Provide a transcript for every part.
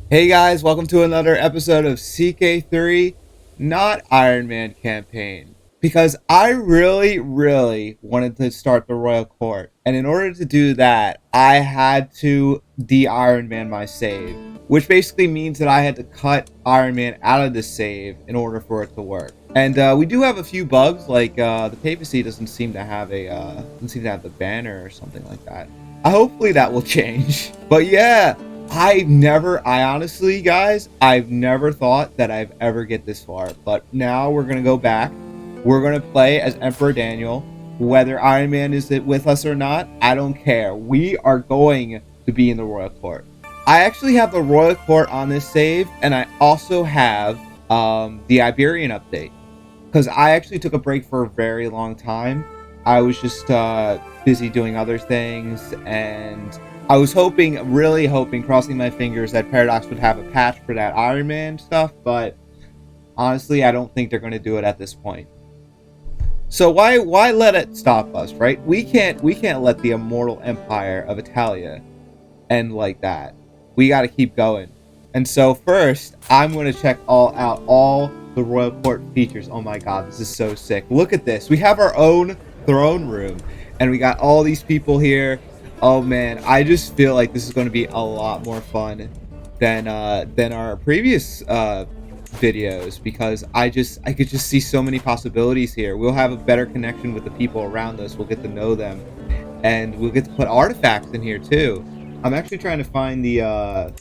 Hey guys, welcome to another episode of CK3, not Ironman campaign. Because I really wanted to start the Royal Court. And in order to do that, I had to de-Ironman my save. Which basically means that I had to cut Ironman out of the save in order for it to work. And we do have a few bugs, like the papacy doesn't seem to have the banner or something like that. Hopefully that will change. But yeah, I honestly, guys, I've never thought that I've ever get this far. But now we're gonna go back. We're gonna play as Emperor Daniel. Whether Iron Man is with us or not, I don't care. We are going to be in the Royal Court. I actually have the Royal Court on this save, and I also have the Iberian update. Because I actually took a break for a very long time. I was just busy doing other things, and I was really hoping, crossing my fingers, that Paradox would have a patch for that Iron Man stuff, but honestly, I don't think they're going to do it at this point. So why let it stop us, right? We can't let the immortal empire of Italia end like that. We got to keep going. And so first, I'm going to check out all the Royal Court features. Oh my god, this is so sick. Look at this. We have our own throne room, and we got all these people here. Oh man, I just feel like this is going to be a lot more fun than our previous videos, because I could just see so many possibilities here. We'll have a better connection with the people around us. We'll get to know them, and we'll get to put artifacts in here too. I'm actually trying to find the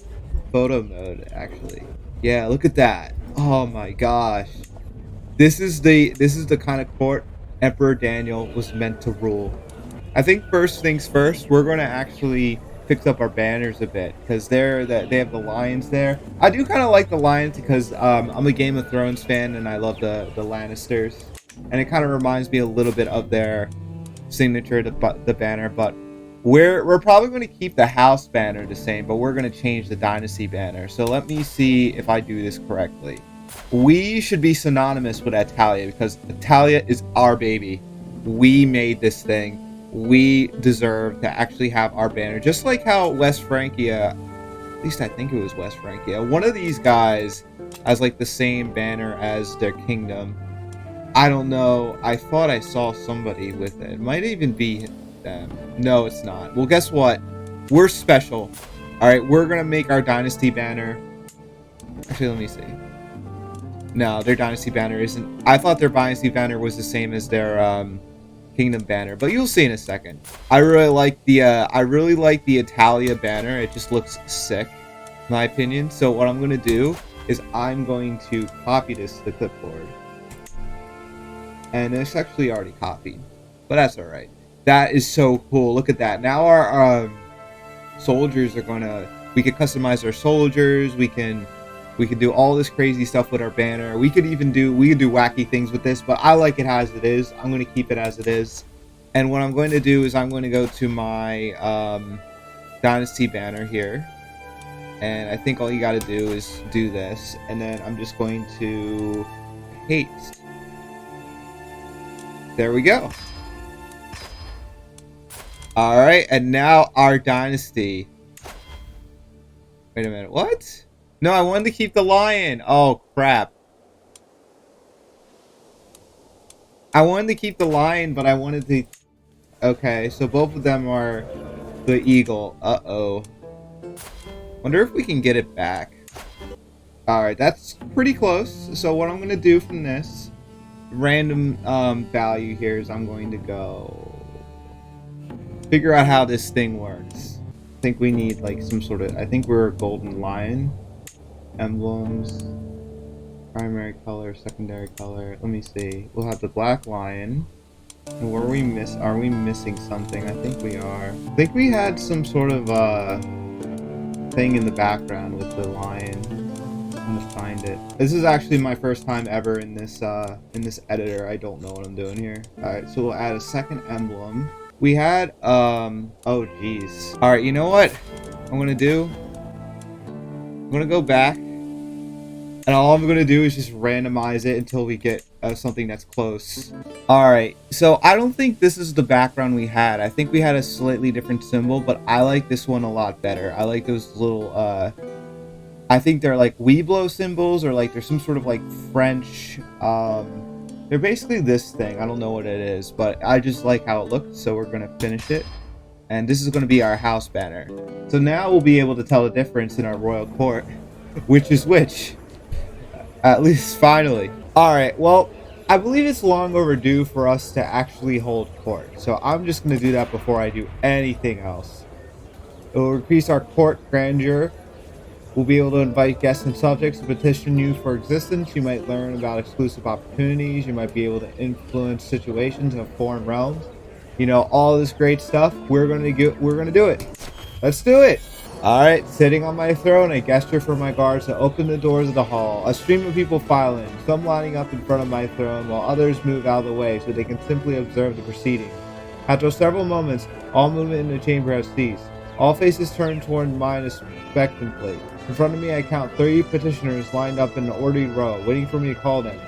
photo mode, actually. Yeah, look at that. Oh my gosh. This is the kind of court Emperor Daniel was meant to rule. I think first things first, we're going to actually fix up our banners a bit, because they have the lions there. I do kind of like the lions because I'm a Game of Thrones fan, and I love the Lannisters, and it kind of reminds me a little bit of their signature, the banner. But we're probably going to keep the house banner the same, but we're going to change the dynasty banner. So let me see if I do this correctly. We should be synonymous with Italia, because Italia is our baby. We made this thing. We deserve to actually have our banner, just like how West Francia, at least I think it was West Francia, one of these guys has like the same banner as their kingdom. I don't know. I thought I saw somebody with it. It might even be them. No, it's not. Well, guess what? We're special. All right, we're gonna make our dynasty banner. Actually, let me see. No, their dynasty banner isn't. I thought their dynasty banner was the same as their kingdom banner, but you'll see in a second. I really like the Italia banner. It just looks sick, in my opinion. So what I'm gonna do is I'm going to copy this to the clipboard. And it's actually already copied, but that's all right. That is so cool. Look at that. Now our soldiers are gonna. We can customize our soldiers. We can do all this crazy stuff with our banner. We could do wacky things with this, but I like it as it is. I'm gonna keep it as it is. And what I'm going to do is I'm going to go to my dynasty banner here, and I think all you got to do is do this, and then I'm just going to paste. There we go. All right, and now our dynasty. Wait a minute, what? No, I wanted to keep the lion. Oh, crap. I wanted to keep the lion, but I wanted to... Okay, so both of them are the eagle. Uh-oh. Wonder if we can get it back. Alright, that's pretty close. So what I'm going to do from this random value here is I'm going to go figure out how this thing works. I think we need like some sort of... I think we're a golden lion. Emblems, primary color, secondary color. Let me see. We'll have the black lion. And are we missing something? I think we are. I think we had some sort of thing in the background with the lion. I'm gonna find it. This is actually my first time ever in this editor. I don't know what I'm doing here. Alright, so we'll add a second emblem. We had oh geez. Alright, you know what I'm gonna do? I'm gonna go back, and all I'm going to do is just randomize it until we get something that's close. Alright, so I don't think this is the background we had. I think we had a slightly different symbol, but I like this one a lot better. I like those little I think they're like Weeblo symbols, or like there's some sort of like French. They're basically this thing. I don't know what it is, but I just like how it looks, so we're gonna finish it. And this is gonna be our house banner. So now we'll be able to tell the difference in our royal court, which is which. At least finally. All right. Well, I believe it's long overdue for us to actually hold court. So I'm just gonna do that before I do anything else. It will increase our court grandeur. We'll be able to invite guests and subjects to petition you for existence. You might learn about exclusive opportunities. You might be able to influence situations in foreign realms. You know, all this great stuff. We're gonna do it. Let's do it. All right, sitting on my throne, I gesture for my guards to open the doors of the hall. A stream of people file in, some lining up in front of my throne, while others move out of the way so they can simply observe the proceedings. After several moments, all movement in the chamber has ceased. All faces turn toward mine expectantly. In front of me, I count 30 petitioners lined up in an orderly row, waiting for me to call them.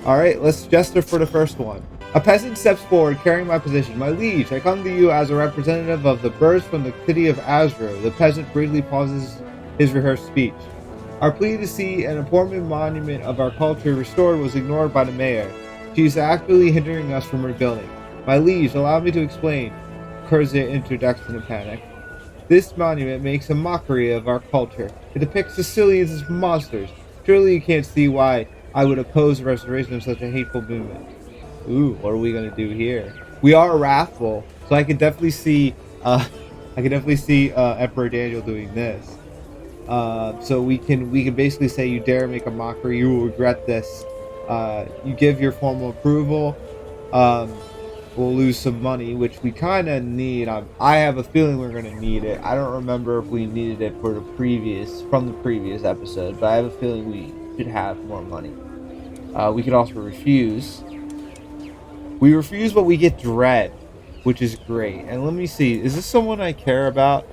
Alright, let's gesture for the first one. A peasant steps forward, carrying my position. My liege, I come to you as a representative of the birds from the city of Azru. The peasant briefly pauses his rehearsed speech. Our plea to see an important monument of our culture restored was ignored by the mayor. She is actively hindering us from rebuilding. My liege, allow me to explain, occurs the introduction of panic. This monument makes a mockery of our culture. It depicts Sicilians as monsters. Surely you can't see why I would oppose the restoration of such a hateful movement. Ooh, what are we gonna do here? We are wrathful, so I can definitely see Emperor Daniel doing this. So we can basically say, you dare make a mockery, you will regret this. You give your formal approval. We'll lose some money, which we kind of need. I have a feeling we're gonna need it. I don't remember if we needed it from the previous episode, but I have a feeling we should have more money. We could also refuse. We refuse, but we get dread, which is great. And let me see, is this someone I care about?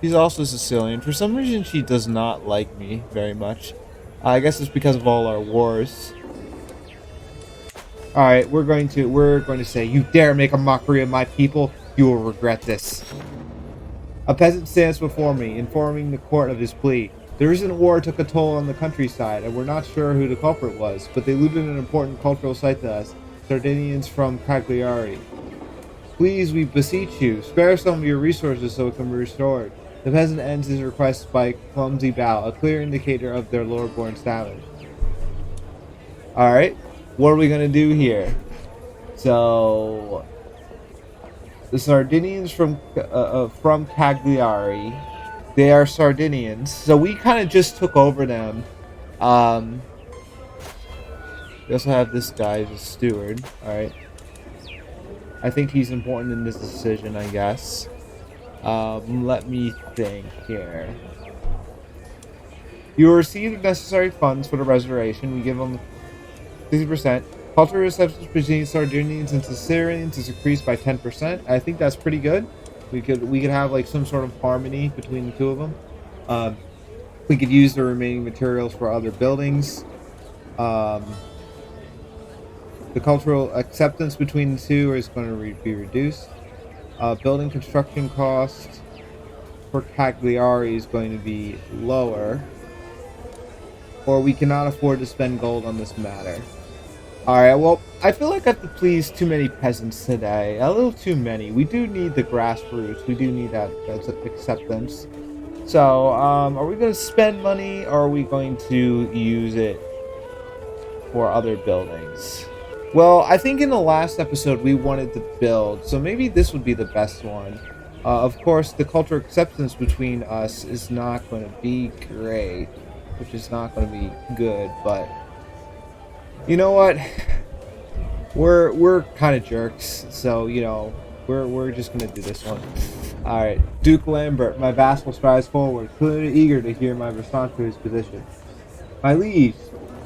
She's also Sicilian. For some reason, she does not like me very much. I guess it's because of all our wars. All right, we're going to say, you dare make a mockery of my people, you will regret this. A peasant stands before me, informing the court of his plea. The recent war took a toll on the countryside, and we're not sure who the culprit was, but they looted an important cultural site to us, Sardinians from Cagliari. Please, we beseech you, spare some of your resources so it can be restored. The peasant ends his request by a clumsy bow, a clear indicator of their lord-born status. Alright, what are we going to do here? So, the Sardinians from Cagliari, they are Sardinians, so we kind of just took over them. We also have this guy as a steward. Alright, I think he's important in this decision, I guess. Let me think here. You will receive the necessary funds for the restoration. We give them 60%. Cultural receptions between Sardinians and Sicilians is increased by 10%. I think that's pretty good. We could have like some sort of harmony between the two of them. We could use the remaining materials for other buildings. The cultural acceptance between the two is going to be reduced. Building construction cost for Cagliari is going to be lower. Or we cannot afford to spend gold on this matter. Alright, well, I feel like I have to please too many peasants today. A little too many. We do need the grassroots. We do need that acceptance. So, are we going to spend money, or are we going to use it for other buildings? Well, I think in the last episode we wanted to build, so maybe this would be the best one. Of course, the cultural acceptance between us is not going to be great, which is not going to be good, but you know what? We're kind of jerks, so you know we're just gonna do this one. All right, Duke Lambert, my vassal, strides forward, clearly eager to hear my response to his position. My liege,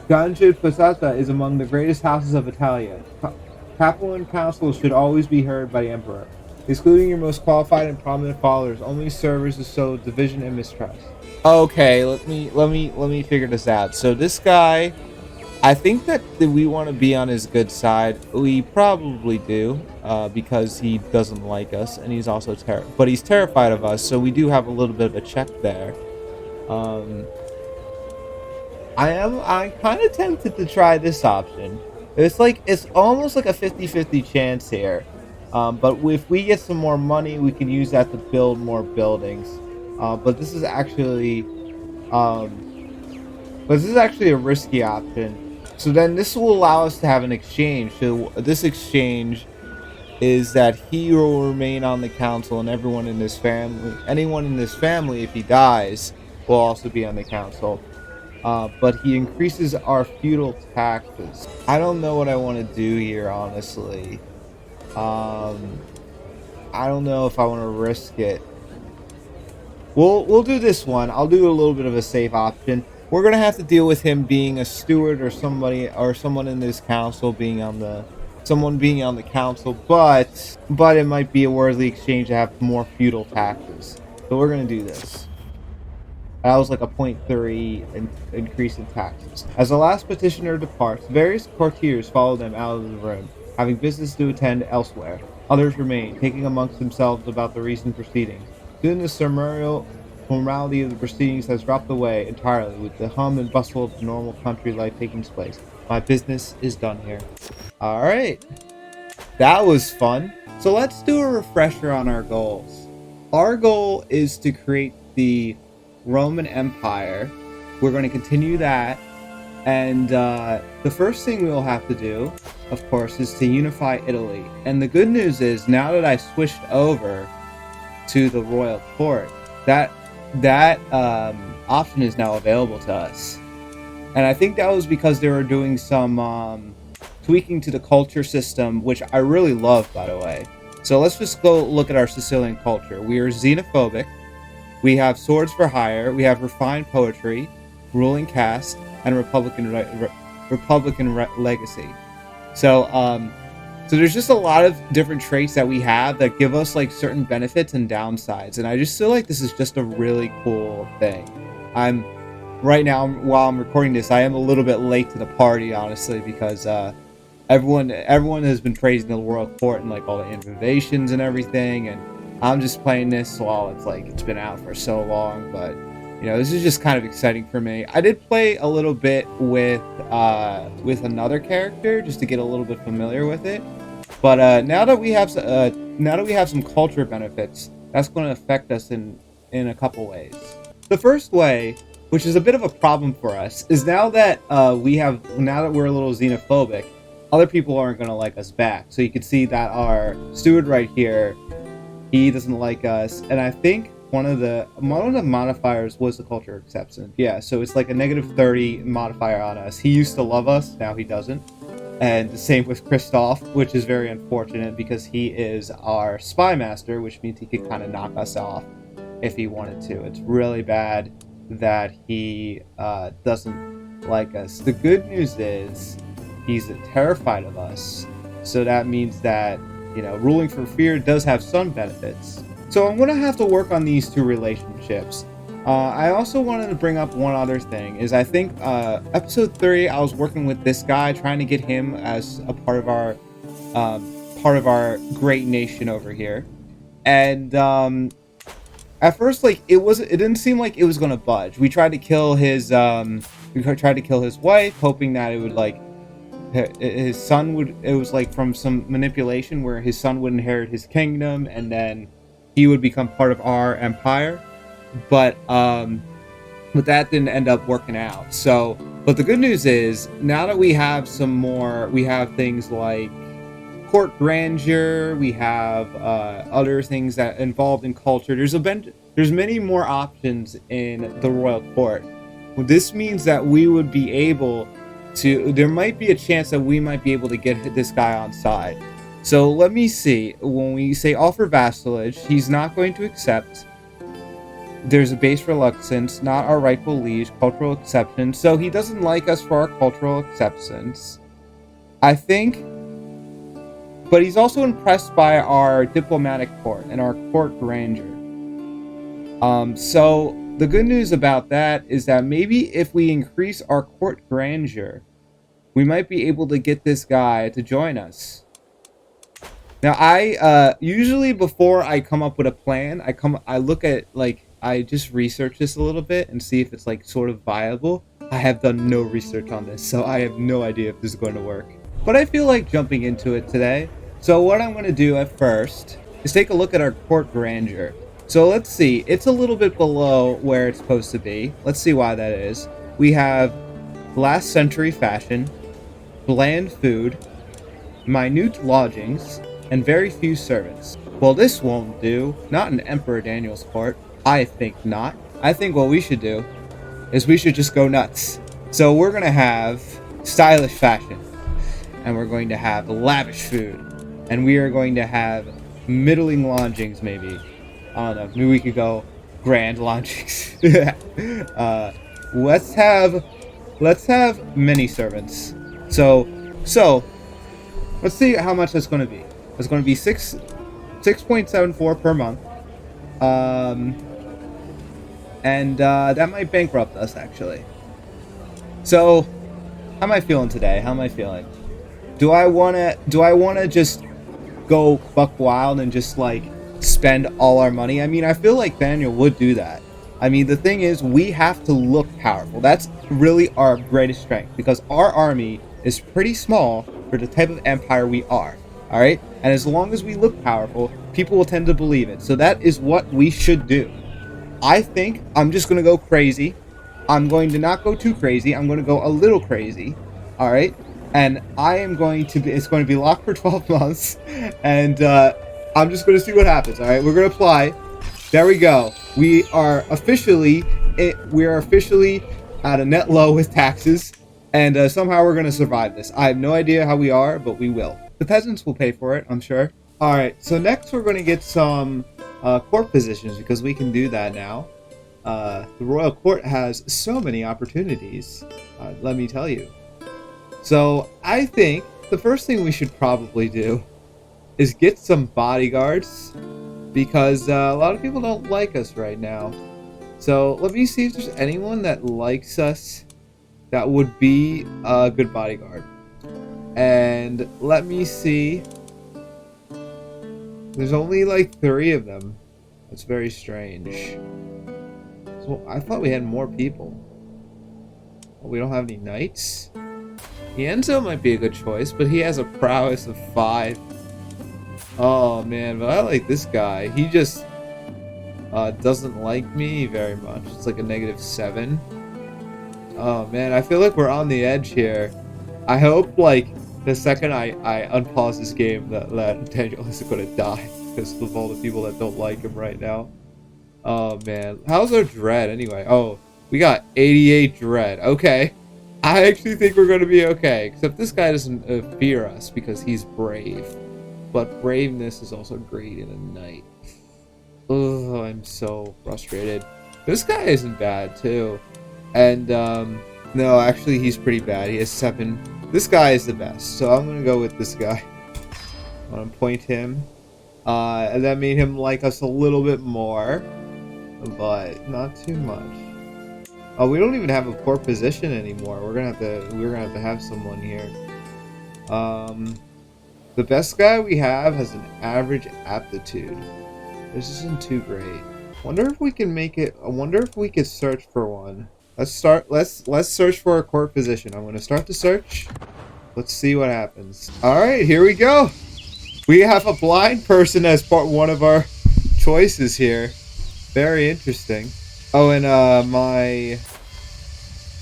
Ganjit Pasata is among the greatest houses of Italia. Papal and council should always be heard by the emperor. Excluding your most qualified and prominent followers only serves to sow division and mistrust. Okay, let me figure this out. So this guy, I think that we want to be on his good side. We probably do, because he doesn't like us, and he's also but he's terrified of us. So we do have a little bit of a check there. Um, I'm kind of tempted to try this option. It's almost like a 50-50 chance here. But if we get some more money, we can use that to build more buildings. But this is actually um, a risky option. So then this will allow us to have an exchange. So this exchange is that he will remain on the council, and anyone in this family, if he dies, will also be on the council. But he increases our feudal taxes. I don't know what I want to do here, honestly. Um, I don't know if I want to risk it. We'll do this one. I'll do a little bit of a safe option. We're gonna have to deal with him being a steward or someone in this council being on the council, but it might be a worthy exchange to have more feudal taxes. So we're gonna do this. That was like a 0.3 increase in taxes. As the last petitioner departs, various courtiers follow them out of the room, having business to attend elsewhere. Others remain, thinking amongst themselves about the recent proceedings. Soon the ceremonial formality of the proceedings has dropped away entirely, with the hum and bustle of the normal country life taking place. My business is done here. Alright. That was fun. So let's do a refresher on our goals. Our goal is to create the Roman Empire. We're going to continue that. And the first thing we'll have to do, of course, is to unify Italy. And the good news is, now that I switched over to the royal court, that option is now available to us. And I think that was because they were doing some tweaking to the culture system, which I really love, by the way. So let's just go look at our Sicilian culture. We are xenophobic. We have swords for hire. We have refined poetry, ruling caste, and Republican legacy. So there's just a lot of different traits that we have that give us like certain benefits and downsides, and I just feel like this is just a really cool thing. Right now, while I'm recording this, I am a little bit late to the party, honestly, because everyone has been praising the royal court and like all the innovations and everything, and I'm just playing this while it's been out for so long. But this is just kind of exciting for me. I did play a little bit with another character just to get a little bit familiar with it. But now that we have some culture benefits, that's going to affect us in a couple ways. The first way, which is a bit of a problem for us, is now that we're a little xenophobic, other people aren't going to like us back. So you can see that our steward right here, he doesn't like us, and I think one of the modifiers was the culture acceptance. Yeah, so it's like a -30 modifier on us. He used to love us, now he doesn't. And the same with Christoph, which is very unfortunate because he is our spy master, which means he could kind of knock us off if he wanted to. It's really bad that he doesn't like us. The good news is he's terrified of us, so that means that ruling for fear does have some benefits. So I'm going to have to work on these two relationships. I also wanted to bring up one other thing, is I think episode 3, I was working with this guy, trying to get him as a part of our great nation over here. And at first, it didn't seem like it was going to budge. We tried to kill his wife, hoping that it would his son would, it was from some manipulation where his son would inherit his kingdom and then he would become part of our empire. But that didn't end up working out. So, but the good news is, now that we have things like court grandeur, we have other things that involved in culture. There's many more options in the royal court. Well, this means that we would be able to, there might be a chance that we might be able to get this guy on side. So let me see. When we say offer vassalage, he's not going to accept. There's a base reluctance, not our rightful liege, cultural acceptance. So he doesn't like us for our cultural acceptance, I think. But he's also impressed by our diplomatic court and our court grandeur. So the good news about that is that maybe if we increase our court grandeur, we might be able to get this guy to join us. Now, I usually before I come up with a plan, I look at, like, I just research this a little bit and see if it's like sort of viable. I have done no research on this, so I have no idea if this is going to work. But I feel like jumping into it today. So what I'm going to do at first is take a look at our court grandeur. So let's see, it's a little bit below where it's supposed to be. Let's see why that is. We have last century fashion, bland food, minute lodgings, and very few servants. Well, this won't do. Not in Emperor Daniel's court. I think not. I think what we should do is we should just go nuts. So we're going to have stylish fashion, and we're going to have lavish food, and we are going to have middling lodgings, maybe. I don't know. Maybe we could go grand lodgings. Let's have many servants. So let's see how much that's going to be. It's going to be 6.74 per month. And that might bankrupt us, actually. So, how am I feeling today? How am I feeling? Do I wanna just go buck wild and just like spend all our money? I mean, I feel like Daniel would do that. I mean, the thing is, we have to look powerful. That's really our greatest strength, because our army is pretty small for the type of empire we are. All right, and as long as we look powerful, people will tend to believe it. So that is what we should do. I think I'm just going to go crazy. I'm going to not go too crazy. I'm going to go a little crazy. All right, and it's going to be locked for 12 months, and I'm just going to see what happens. All right, we're going to apply. There we go. We are officially at a net low with taxes, and somehow we're going to survive this. I have no idea how we are, but we will. The peasants will pay for it, I'm sure. All right, so next we're going to get some court positions, because we can do that now. The royal court has so many opportunities, let me tell you. So I think the first thing we should probably do is get some bodyguards, because a lot of people don't like us right now. So let me see if there's anyone that likes us that would be a good bodyguard. And let me see. There's only like 3 of them. That's very strange. So I thought we had more people. Well, we don't have any knights. Ienzo might be a good choice, but he has a prowess of 5. Oh man, but I like this guy. He just doesn't like me very much. It's like a -7. Oh man, I feel like we're on the edge here. I hope like the second I unpause this game that Daniel isn't gonna die because of all the people that don't like him right now. Oh man, how's our dread anyway? Oh, we got 88 dread. Okay, I actually think we're gonna be okay, except this guy doesn't fear us because he's brave. But braveness is also great in a knight. Ugh, I'm so frustrated. This guy isn't bad too, and no, actually he's pretty bad. He has 7. This guy is the best, so I'm gonna go with this guy. I'm gonna point him, and that made him like us a little bit more, but not too much. Oh, we don't even have a poor position anymore. We're gonna have to have someone here. The best guy we have has an average aptitude. This isn't too great. Wonder if we can make it. I wonder if we could search for one. Let's search for a court position. I'm gonna start the search. Let's see what happens. All right, here we go. We have a blind person as one of our choices here. Very interesting. Oh, and my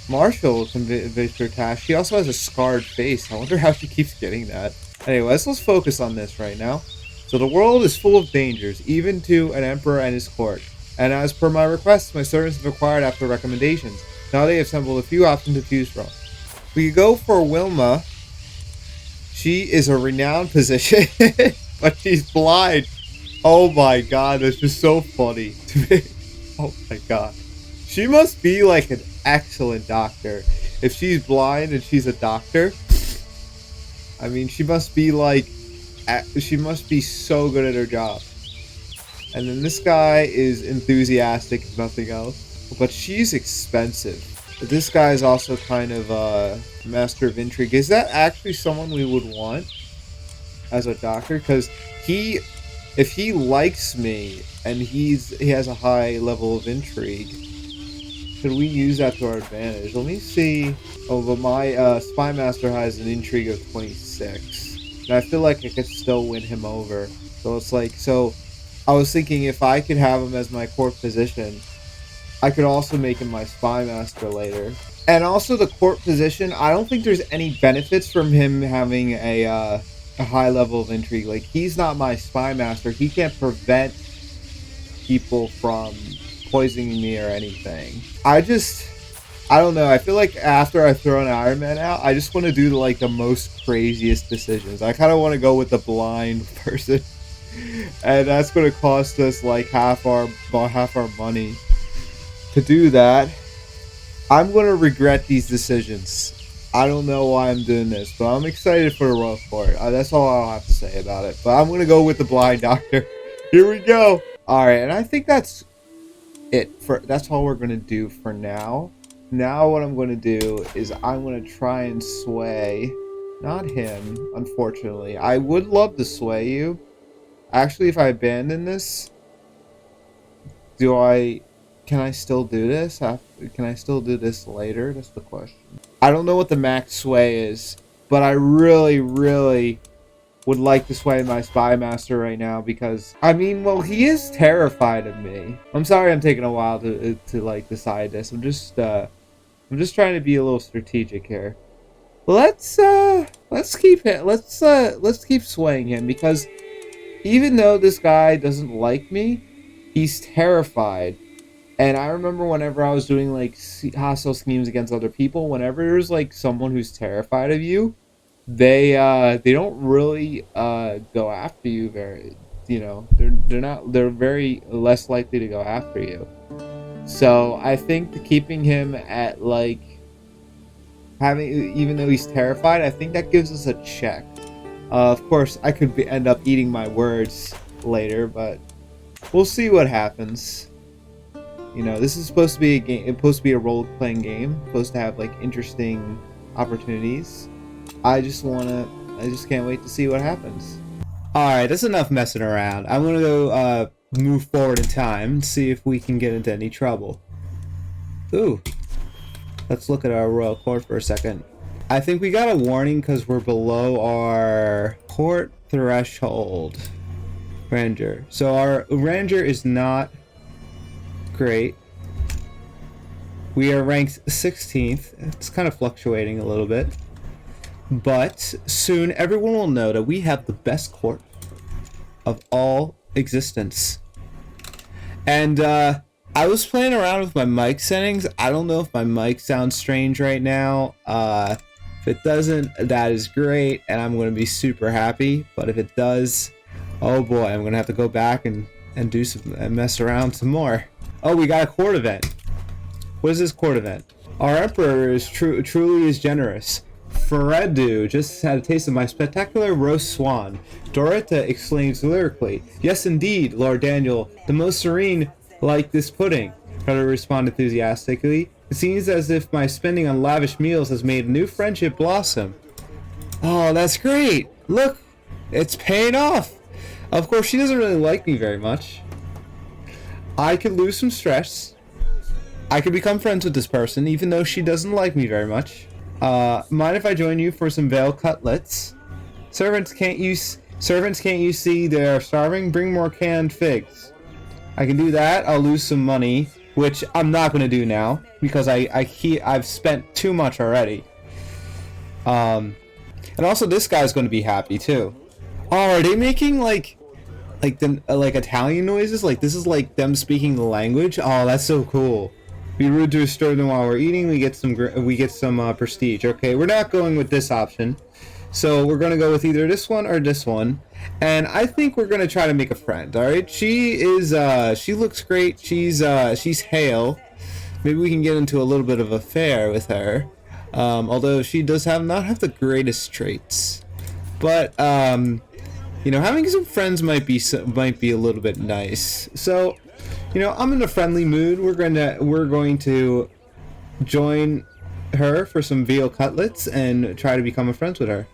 Marshall can visit her task. She also has a scarred face. I wonder how she keeps getting that. Anyway, let's focus on this right now. So the world is full of dangers, even to an emperor and his court. And as per my request, my servants have acquired after recommendations. Now they have assembled a few options to choose from. We could go for Wilma. She is a renowned position, but she's blind. Oh my god, that's just so funny to me. Oh my god. She must be like an excellent doctor. If she's blind and she's a doctor, I mean, she must be so good at her job. And then this guy is enthusiastic, if nothing else. But she's expensive. This guy is also kind of a master of intrigue. Is that actually someone we would want as a doctor? Because if he likes me and he has a high level of intrigue, could we use that to our advantage? Let me see. Oh, but my spy master has an intrigue of 26, and I feel like I could still win him over. So it's like, so I was thinking if I could have him as my court position, I could also make him my spy master later. And also the court position, I don't think there's any benefits from him having a high level of intrigue. Like, he's not my spy master. He can't prevent people from poisoning me or anything. I don't know. I feel like after I throw an Ironman out, I just want to do like the most craziest decisions. I kind of want to go with the blind person, and that's going to cost us like half our money. To do that, I'm going to regret these decisions. I don't know why I'm doing this, but I'm excited for the Royal Court. That's all I'll have to say about it. But I'm going to go with the blind doctor. Here we go. All right, and I think that's that's all we're going to do for now. Now what I'm going to do is I'm going to try and sway, not him, unfortunately. I would love to sway you. Actually, if I abandon this, can I still do this? Can I still do this later? That's the question. I don't know what the max sway is, but I really, really would like to sway my spy master right now because, I mean, well, he is terrified of me. I'm sorry I'm taking a while to like decide this. I'm just trying to be a little strategic here. Let's keep swaying him because even though this guy doesn't like me, he's terrified. And I remember whenever I was doing like hostile schemes against other people, whenever there's like someone who's terrified of you, they don't really go after you very, they're very less likely to go after you. So I think keeping him at like even though he's terrified, I think that gives us a check. Of course, I could end up eating my words later, but we'll see what happens. This is supposed to be a game. It's supposed to be a role-playing game. It's supposed to have like interesting opportunities. I just can't wait to see what happens. All right, that's enough messing around. I'm gonna go move forward in time and see if we can get into any trouble. Ooh, let's look at our royal court for a second. I think we got a warning because we're below our court threshold. Ranger. So our ranger is not great. We are ranked 16th. It's kind of fluctuating a little bit. But soon everyone will know that we have the best court of all existence. And I was playing around with my mic settings. I don't know if my mic sounds strange right now. If it doesn't, that is great, and I'm going to be super happy. But if it does, oh boy, I'm going to have to go back and do some and mess around some more. Oh, we got a court event. What is this court event? Our emperor is truly is generous. Fredu just had a taste of my spectacular roast swan. Dorita exclaims lyrically, "Yes, indeed, Lord Daniel, the most serene like this pudding." Fredu responded enthusiastically. "It seems as if my spending on lavish meals has made a new friendship blossom." Oh, that's great. Look, it's paying off. Of course, she doesn't really like me very much. I could lose some stress. I could become friends with this person, even though she doesn't like me very much. Mind if I join you for some veal cutlets? Servants, can't you see they're starving? Bring more canned figs. I can do that. I'll lose some money, which I'm not going to do now because I've spent too much already. And also this guy's going to be happy too. Oh, are they making like Italian noises? Like this is like them speaking the language? Oh, that's so cool. Be rude to disturb them while we're eating. We get some prestige. Okay, we're not going with this option, so we're gonna go with either this one or this one. And I think we're gonna try to make a friend. All right, she looks great. She's hale. Maybe we can get into a little bit of affair with her. Although she does not have the greatest traits, but having some friends might be a little bit nice. So. I'm in a friendly mood. We're going to join her for some veal cutlets and try to become friends with her.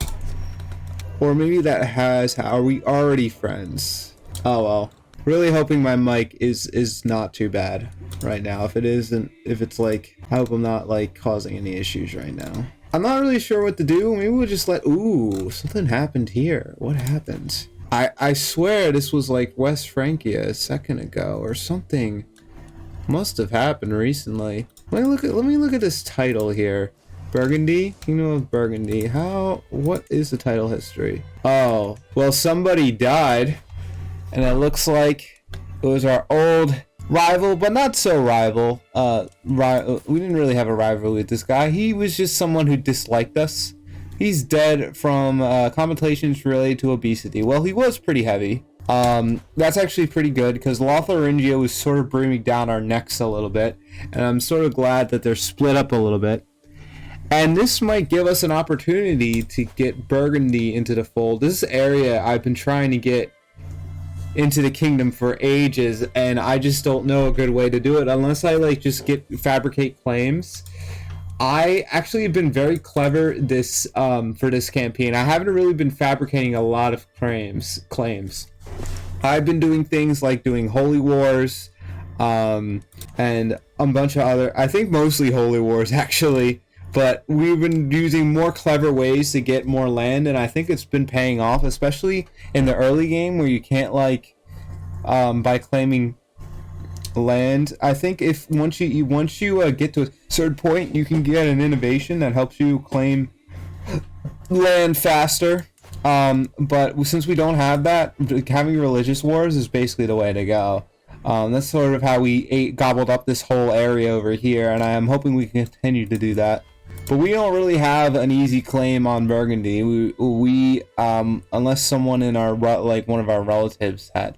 Or maybe are we already friends? Oh well. Really hoping my mic is not too bad right now. If it's like, I hope I'm not like causing any issues right now. I'm not really sure what to do. Maybe we'll just ooh, something happened here. What happened? I swear this was like West Francia a second ago or something. Must have happened recently. Let me look at this title here. Burgundy? Kingdom of Burgundy. What is the title history? Oh, well, somebody died. And it looks like it was our old rival, but not so rival. We didn't really have a rivalry with this guy. He was just someone who disliked us. He's dead from complications related to obesity. Well, he was pretty heavy. That's actually pretty good because Lotharingia was sort of bringing down our necks a little bit. And I'm sort of glad that they're split up a little bit. And this might give us an opportunity to get Burgundy into the fold. This area I've been trying to get into the kingdom for ages, and I just don't know a good way to do it unless I like just fabricate claims. I actually have been very clever for this campaign. I haven't really been fabricating a lot of claims. I've been doing things like doing holy wars, and a bunch of other, I think mostly holy wars actually, but we've been using more clever ways to get more land, and I think it's been paying off, especially in the early game where you can't by claiming land. I think if once you get to a certain point, you can get an innovation that helps you claim land faster. But since we don't have that, having religious wars is basically the way to go. That's sort of how we gobbled up this whole area over here, and I am hoping we can continue to do that. But we don't really have an easy claim on Burgundy. We unless someone in our one of our relatives had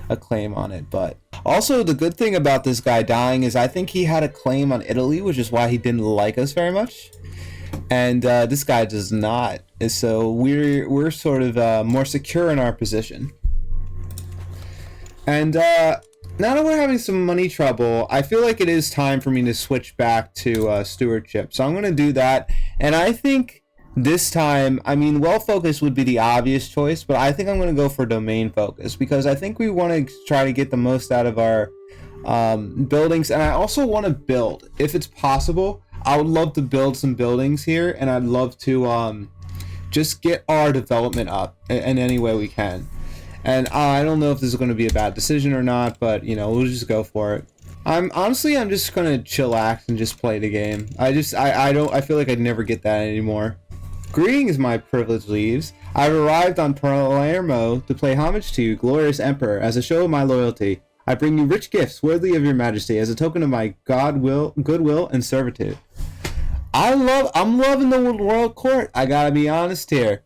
a claim on it. But also the good thing about this guy dying is I think he had a claim on Italy, which is why he didn't like us very much. And this guy does not. So we're sort of more secure in our position. And now that we're having some money trouble, I feel like it is time for me to switch back to stewardship. So I'm going to do that. And I think this time, I mean, well focus would be the obvious choice, but I think I'm going to go for domain focus because I think we want to try to get the most out of our buildings. And I also want to build, if it's possible. I would love to build some buildings here, and I'd love to just get our development up in any way we can. And I don't know if this is going to be a bad decision or not, but we'll just go for it. I'm just going to chillax and just play the game. I feel like I'd never get that anymore. Greetings, my privileged leaves. I've arrived on Palermo to pay homage to you, glorious emperor, as a show of my loyalty. I bring you rich gifts worthy of your majesty as a token of my goodwill and servitude. I'm loving the royal court. I gotta be honest here.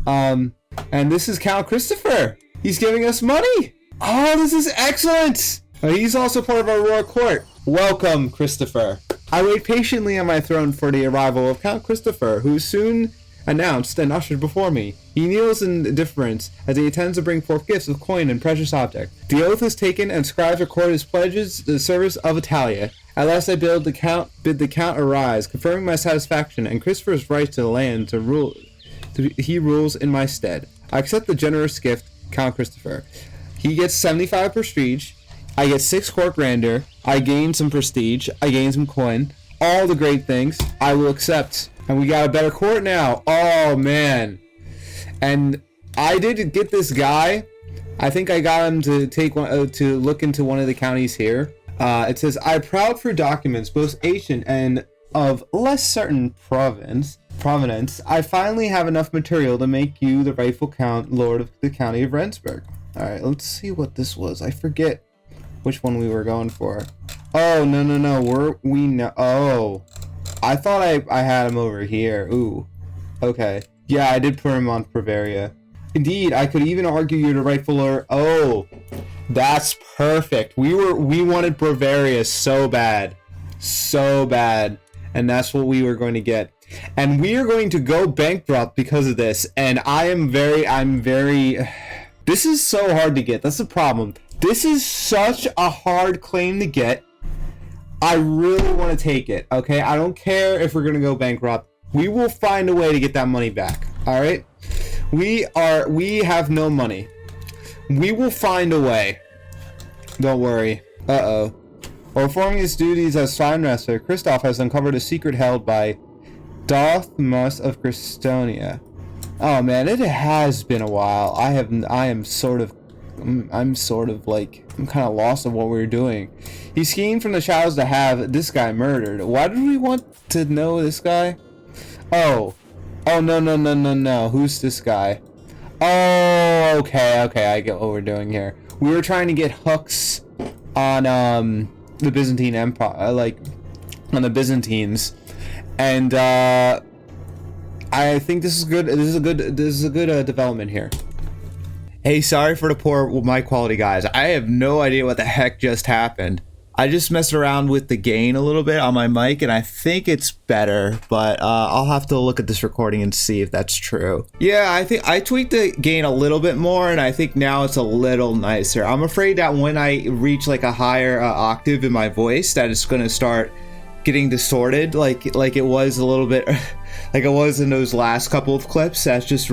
And this is Count Christopher. He's giving us money. Oh, this is excellent. He's also part of our royal court. Welcome, Christopher. I wait patiently on my throne for the arrival of Count Christopher, who is soon announced and ushered before me. He kneels in deference as he intends to bring forth gifts of coin and precious object. The oath is taken and scribes record his pledges to the service of Italia. At last I bid the count arise, confirming my satisfaction and Christopher's right to the land to rule. He rules in my stead. I accept the generous gift, Count Christopher. He gets 75 prestige. I get 6 court grandeur. I gain some prestige. I gain some coin. All the great things I will accept. And we got a better court now. Oh, man. And I did get this guy. I think I got him to to look into one of the counties here. It says, I proud for documents, both ancient and of less certain provenance. I finally have enough material to make you the rightful lord of the county of Rendsburg. Alright, let's see what this was. I forget which one we were going for. Oh, no. Oh. I thought I had him over here. Ooh. Okay. Yeah, I did put him on Bavaria. Indeed, I could even argue you're the rightful lord. Oh. That's perfect. We wanted Bavaria so bad. So bad. And that's what we were going to get. And we are going to go bankrupt because of this. And I'm very... This is so hard to get. That's the problem. This is such a hard claim to get. I really want to take it, okay? I don't care if we're going to go bankrupt. We will find a way to get that money back, all right? We have no money. We will find a way. Don't worry. Uh-oh. While performing his duties as Time Wrestler, Kristoff has uncovered a secret held by Dothmus of Christonia. Oh man, it has been a while. I'm kind of lost on what we were doing. He schemed from the shadows to have this guy murdered. Why did we want to know this guy? Oh, no. Who's this guy? Oh, okay, I get what we're doing here. We were trying to get hooks on the Byzantine Empire, like on the Byzantines, and I think this is good. This is a good development here. Hey, sorry for the poor mic quality, guys. I have no idea what the heck just happened. I just messed around with the gain a little bit on my mic, and I think it's better, but I'll have to look at this recording and see if that's true. Yeah, I think I tweaked the gain a little bit more, and I think now it's a little nicer. I'm afraid that when I reach like a higher octave in my voice, that it's going to start getting distorted, like it was a little bit, like it was in those last couple of clips. That was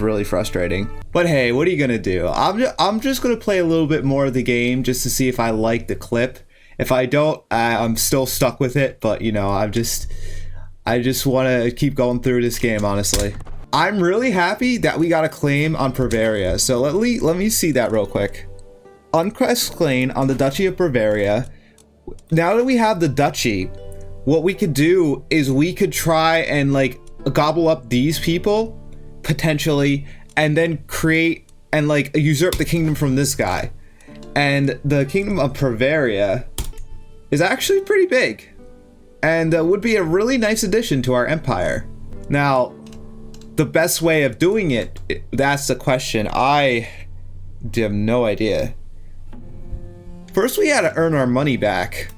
really frustrating. But hey, what are you gonna do? I'm just gonna play a little bit more of the game just to see if I like the clip. If I don't, I'm still stuck with it. But you know, I just want to keep going through this game. Honestly, I'm really happy that we got a claim on Bavaria. So let me see that real quick. Unquest claim on the Duchy of Bavaria. Now that we have the duchy, what we could do is we could try and like gobble up these people potentially, and then create and like usurp the kingdom from this guy. And the kingdom of Bavaria is actually pretty big, and would be a really nice addition to our empire. Now, the best way of doing it, that's the question. I have no idea. First, we gotta earn our money back.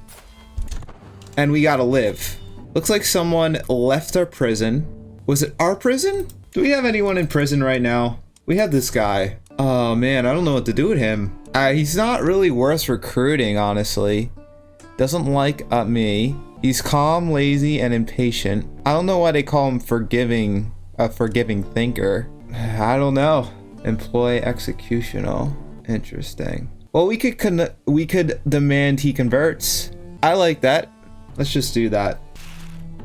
And we gotta live. Looks like someone left our prison. Was it our prison? Do we have anyone in prison right now? We have this guy. Oh man, I don't know what to do with him. He's not really worth recruiting, honestly. Doesn't like me. He's calm, lazy, and impatient. I don't know why they call him a forgiving thinker. I don't know. Employ executional. Interesting. Well, we could demand he converts. I like that. Let's just do that.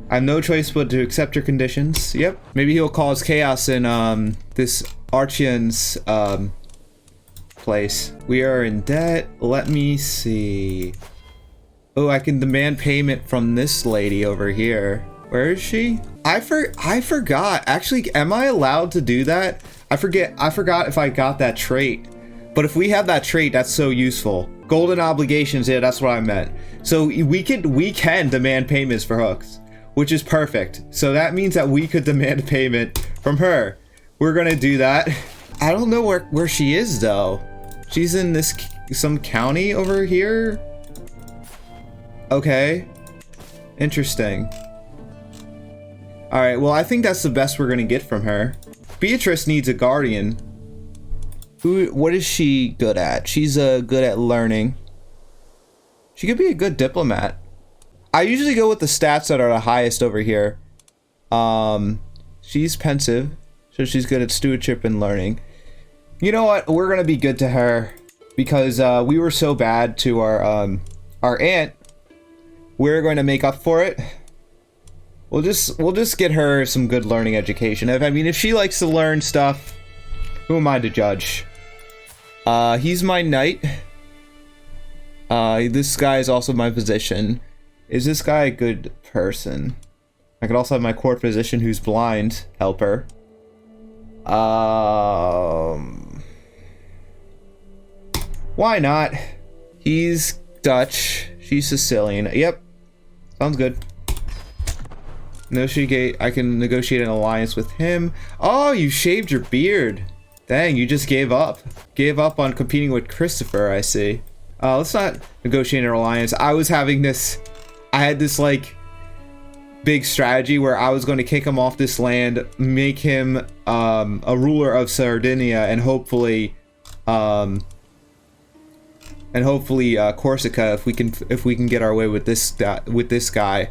I have no choice but to accept your conditions. Yep. Maybe he'll cause chaos in this Archian's place. We are in debt. Let me see. Oh, I can demand payment from this lady over here. Where is she? I forgot. Actually, am I allowed to do that? I forgot if I got that trait. But if we have that trait, that's so useful. Golden obligations, yeah, that's what I meant. So we can demand payments for hooks, which is perfect. So that means that we could demand payment from her. We're gonna do that. I don't know where she is though. She's in some county over here. Okay, interesting. All right, well, I think that's the best we're gonna get from her. Beatrice needs a guardian. What is she good at? She's good at learning. She could be a good diplomat. I usually go with the stats that are the highest over here. She's pensive, so she's good at stewardship and learning. You know what? We're gonna be good to her because we were so bad to our aunt. We're going to make up for it. We'll just get her some good learning education. If she likes to learn stuff, who am I to judge? He's my knight. This guy is also my physician. Is this guy a good person? I could also have my court physician who's blind help her. Why not? He's Dutch. She's Sicilian. Yep. Sounds good. I can negotiate an alliance with him. Oh, you shaved your beard. Dang, you just gave up. Gave up on competing with Christopher, I see. Let's not negotiate an alliance. I had this, like, big strategy where I was going to kick him off this land, make him a ruler of Sardinia, and hopefully and hopefully Corsica if we can get our way with this guy.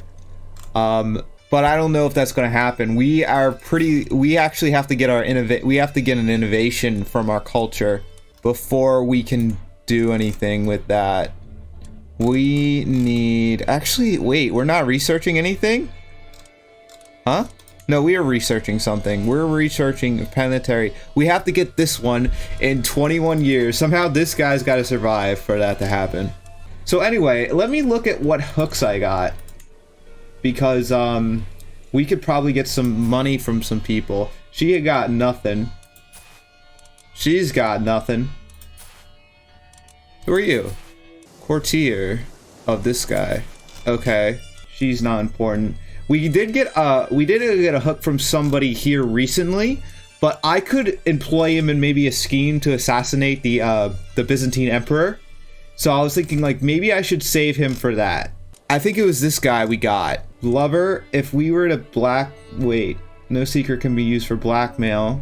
But I don't know if that's going to happen. We actually have to get an innovation from our culture before we can do anything with that. We need, actually, wait, we're not researching anything? Huh? No, we are researching something. We're researching planetary. We have to get this one in 21 years. Somehow this guy's got to survive for that to happen. So anyway, let me look at what hooks I got. Because, we could probably get some money from some people. She got nothing. She's got nothing. Who are you? Courtier of this guy. Okay. She's not important. We did get a hook from somebody here recently, but I could employ him in maybe a scheme to assassinate the Byzantine emperor. So I was thinking, like, maybe I should save him for that. I think it was this guy we got. Lover, if we were to wait, no secret can be used for blackmail.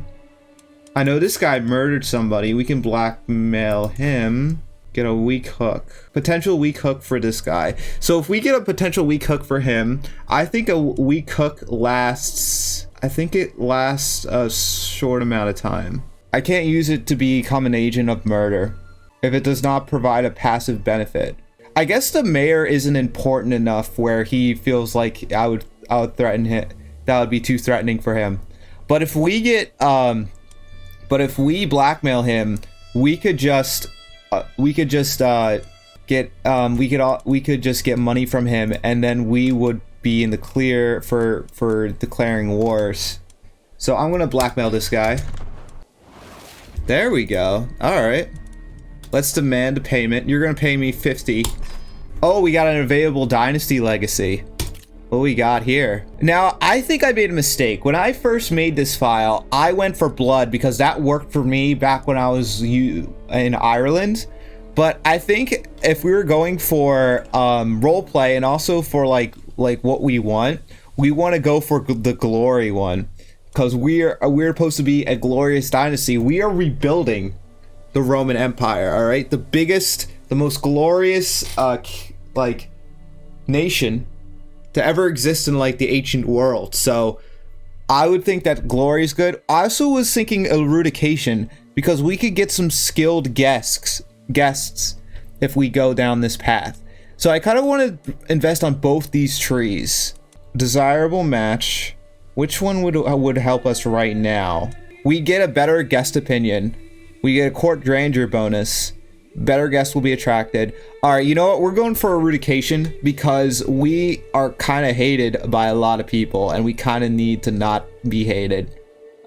I know this guy murdered somebody. We can blackmail him. Get a weak hook. Potential weak hook for this guy. So if we get a potential weak hook for him, I think a weak hook lasts... I think it lasts a short amount of time. I can't use it to become an agent of murder if it does not provide a passive benefit. I guess the mayor isn't important enough where he feels like I would threaten him. That would be too threatening for him. But if we get if we blackmail him, we could just get money from him, and then we would be in the clear for declaring wars. So I'm gonna blackmail this guy. There we go. All right. Let's demand a payment. You're gonna pay me 50. Oh, we got an available dynasty legacy. What we got here? Now, I think I made a mistake. When I first made this file, I went for blood because that worked for me back when I was in Ireland. But I think if we were going for roleplay and also for like what we want to go for the glory one, because we're supposed to be a glorious dynasty. We are rebuilding the Roman Empire. All right, the biggest, the most glorious nation to ever exist in like the ancient world. So I would think that glory is good. I also was thinking erudication because we could get some skilled guests if we go down this path. So I kind of want to invest on both these trees. Desirable match. Which one would help us right now? We get a better guest opinion. We get a court grandeur bonus. Better guests will be attracted. All right, you know what? We're going for erudication because we are kind of hated by a lot of people, and we kind of need to not be hated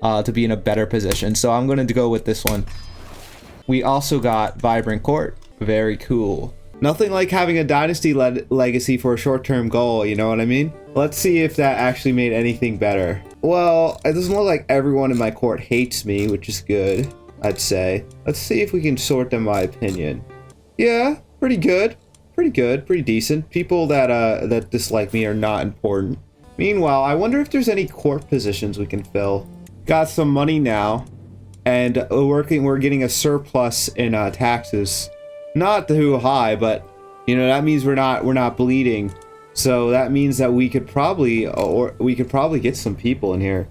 to be in a better position. So I'm going to go with this one. We also got vibrant court. Very cool. Nothing like having a dynasty legacy for a short-term goal, you know what I mean? Let's see if that actually made anything better. Well, it doesn't look like everyone in my court hates me, which is good, I'd say. Let's see if we can sort them by opinion. Yeah, pretty good. Pretty decent. People that dislike me are not important. Meanwhile, I wonder if there's any court positions we can fill. Got some money now, and we're getting a surplus in taxes. Not too high, but you know that means we're not bleeding. So that means that we could probably get some people in here.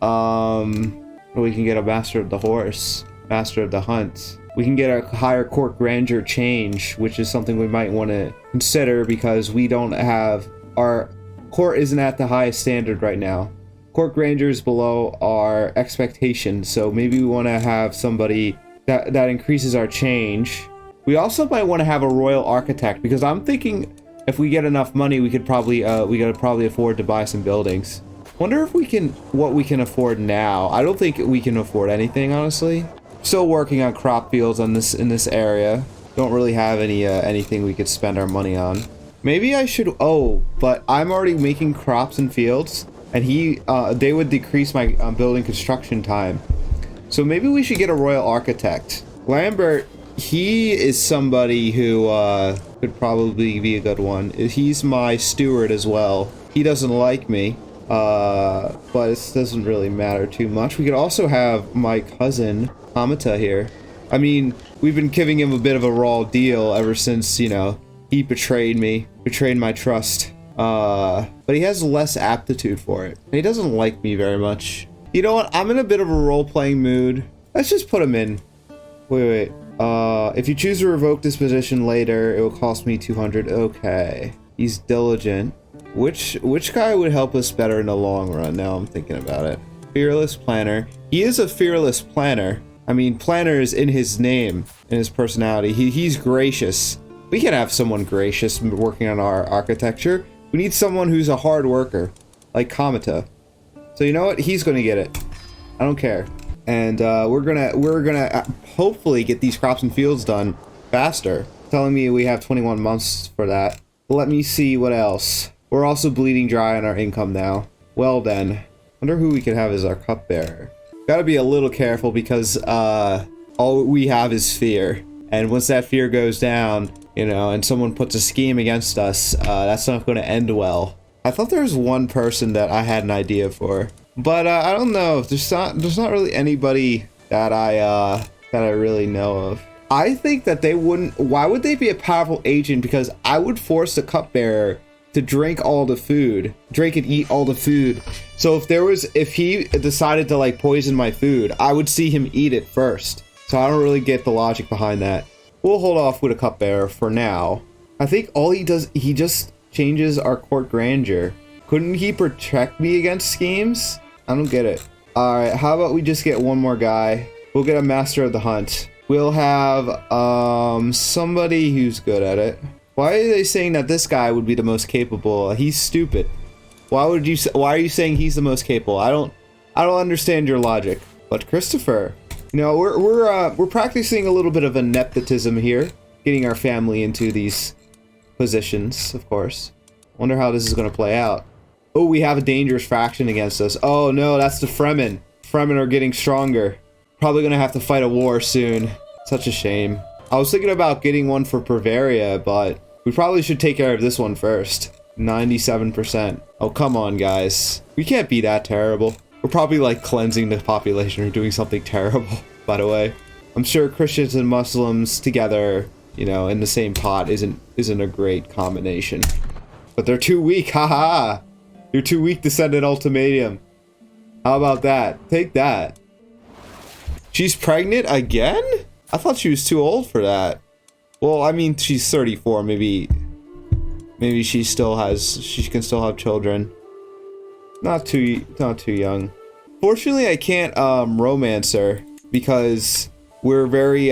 We can get a master of the horse, master of the hunt. We can get a higher court grandeur change, which is something we might want to consider because we don't have, our court isn't at the highest standard right now. Court grandeur is below our expectations, so maybe we want to have somebody that increases our change. We also might want to have a royal architect because I'm thinking if we get enough money, we could probably afford to buy some buildings. Wonder if what we can afford now. I don't think we can afford anything, honestly. Still working on crop fields in this area. Don't really have anything we could spend our money on. Maybe I should. Oh, but I'm already making crops and fields, and they would decrease my building construction time. So maybe we should get a royal architect. Lambert. He is somebody who could probably be a good one. He's my steward as well. He doesn't like me, but it doesn't really matter too much. We could also have my cousin Hamata here. I mean, we've been giving him a bit of a raw deal ever since, you know, he betrayed me, betrayed my trust. But he has less aptitude for it. He doesn't like me very much. You know what? I'm in a bit of a role-playing mood. Let's just put him in. Wait. If you choose to revoke this position later, it will cost me 200. Okay. He's diligent. Which guy would help us better in the long run? Now I'm thinking about it. Fearless planner. He is a fearless planner. I mean, planner is in his name, in his personality. He's gracious. We can have someone gracious working on our architecture. We need someone who's a hard worker, like Kamata. So you know what? He's gonna get it. I don't care. And we're gonna hopefully get these crops and fields done faster. Telling me we have 21 months for that. Let me see what else. We're also bleeding dry on our income now. Well then, wonder who we could have as our cupbearer. Gotta be a little careful because all we have is fear. And once that fear goes down, you know, and someone puts a scheme against us, that's not going to end well. I thought there was one person that I had an idea for, but I don't know. There's not really anybody that I really know of. I think that they wouldn't. Why would they be a powerful agent? Because I would force the cupbearer to drink all the food, drink and eat all the food. So if he decided to like poison my food, I would see him eat it first. So I don't really get the logic behind that. We'll hold off with a cupbearer for now. I think all he does, he just changes our court grandeur. Couldn't he protect me against schemes? I don't get it. Alright, how about we just get one more guy? We'll get a master of the hunt. We'll have somebody who's good at it. Why are they saying that this guy would be the most capable? He's stupid. Why are you saying he's the most capable? I don't understand your logic. But Christopher, you know, we're practicing a little bit of a nepotism here, getting our family into these positions, of course. Wonder how this is going to play out. Oh, we have a dangerous faction against us. Oh no, that's the Fremen. Fremen are getting stronger. Probably going to have to fight a war soon. Such a shame. I was thinking about getting one for Bavaria, but we probably should take care of this one first. 97%. Oh, come on, guys. We can't be that terrible. We're probably like cleansing the population or doing something terrible, by the way. I'm sure Christians and Muslims together, you know, in the same pot isn't a great combination. But they're too weak, haha. You're too weak to send an ultimatum. How about that? Take that. She's pregnant again? I thought she was too old for that. Well, I mean, she's 34. Maybe she can still have children. Not too young. Fortunately, I can't romance her because we're very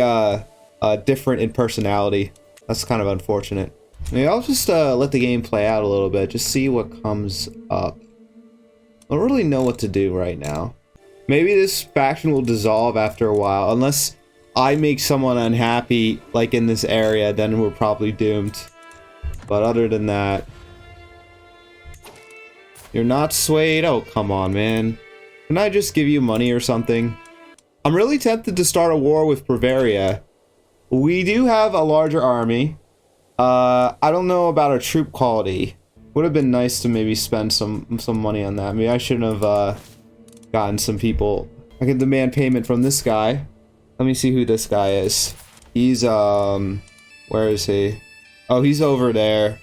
different in personality. That's kind of unfortunate. Maybe I'll just let the game play out a little bit, just see what comes up. I don't really know what to do right now. Maybe this faction will dissolve after a while, unless I make someone unhappy, like in this area, then we're probably doomed. But other than that... You're not swayed? Oh, come on, man. Can I just give you money or something? I'm really tempted to start a war with Bavaria. We do have a larger army. I don't know about our troop quality. Would have been nice to maybe spend some money on that. Maybe I shouldn't have gotten some people. I can demand payment from this guy. Let me see who this guy is. He's where is he? Oh, he's over there.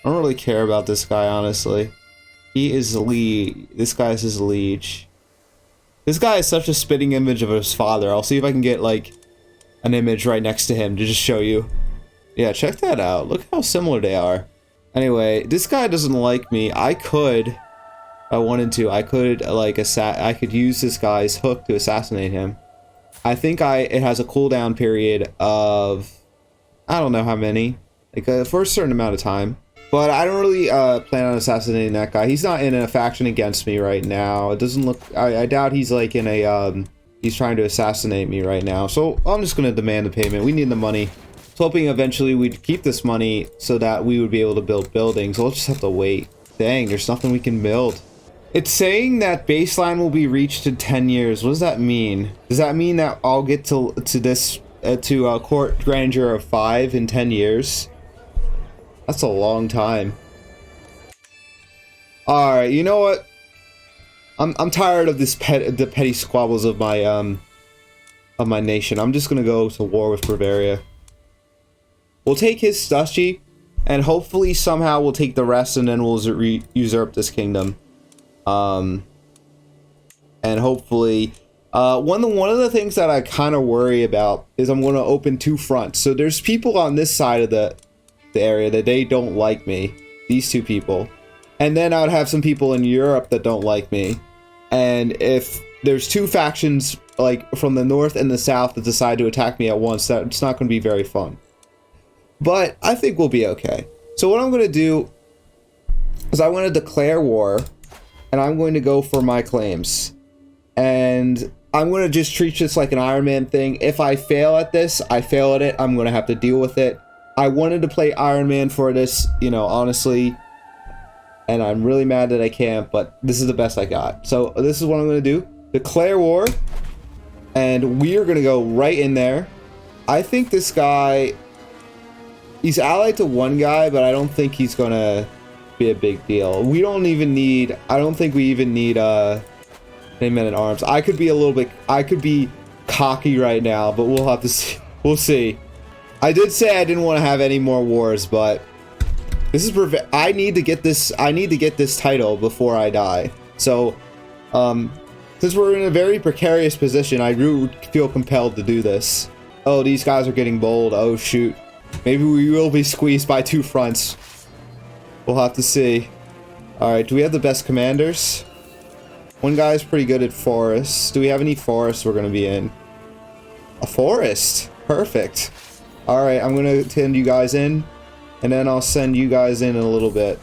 I don't really care about this guy, honestly. He is this guy is his liege. This guy is such a spitting image of his father. I'll see if I can get like an image right next to him to just show you. Yeah, check that out. Look how similar they are. Anyway, this guy doesn't like me. I could, if I wanted to, I could like I could use this guy's hook to assassinate him. I think it has a cooldown period of, I don't know how many, like for a certain amount of time. But I don't really plan on assassinating that guy. He's not in a faction against me right now. It doesn't look, I doubt he's like in a, he's trying to assassinate me right now. So I'm just gonna demand the payment. We need the money. I was hoping eventually we'd keep this money so that we would be able to build buildings. We'll just have to wait. Dang, there's nothing we can build. It's saying that baseline will be reached in 10 years. What does that mean? Does that mean that I'll get to this court grandeur of 5 in 10 years? That's a long time. All right, you know what? I'm tired of the petty squabbles of my of my nation. I'm just gonna go to war with Bavaria. We'll take his duchy, and hopefully somehow we'll take the rest, and then we'll usurp this kingdom. And hopefully, one of the things that I kind of worry about is I'm going to open 2 fronts. So there's people on this side of the area that they don't like me. These 2 people. And then I would have some people in Europe that don't like me. And if there's 2 factions, like from the north and the south, that decide to attack me at once, that's not going to be very fun. But I think we'll be okay. So what I'm going to do is I'm going to declare war, and I'm going to go for my claims. And I'm going to just treat this like an Ironman thing. If I fail at this, I fail at it. I'm going to have to deal with it. I wanted to play Ironman for this, you know, honestly. And I'm really mad that I can't, but this is the best I got. So this is what I'm going to do. Declare war. And we are going to go right in there. I think this guy... He's allied to one guy, but I don't think he's going to be a big deal. We don't even need... I don't think we even need men at arms. I could be a little bit... I could be cocky right now, but we'll have to see. We'll see. I did say I didn't want to have any more wars, but... This is... I need to get this... I need to get this title before I die. So, since we're in a very precarious position, I do feel compelled to do this. Oh, these guys are getting bold. Oh, shoot. Maybe we will be squeezed by 2 fronts. We'll have to see. Alright, do we have the best commanders? One guy's pretty good at forests. Do we have any forests we're going to be in? A forest! Perfect. Alright, I'm going to send you guys in. And then I'll send you guys in a little bit.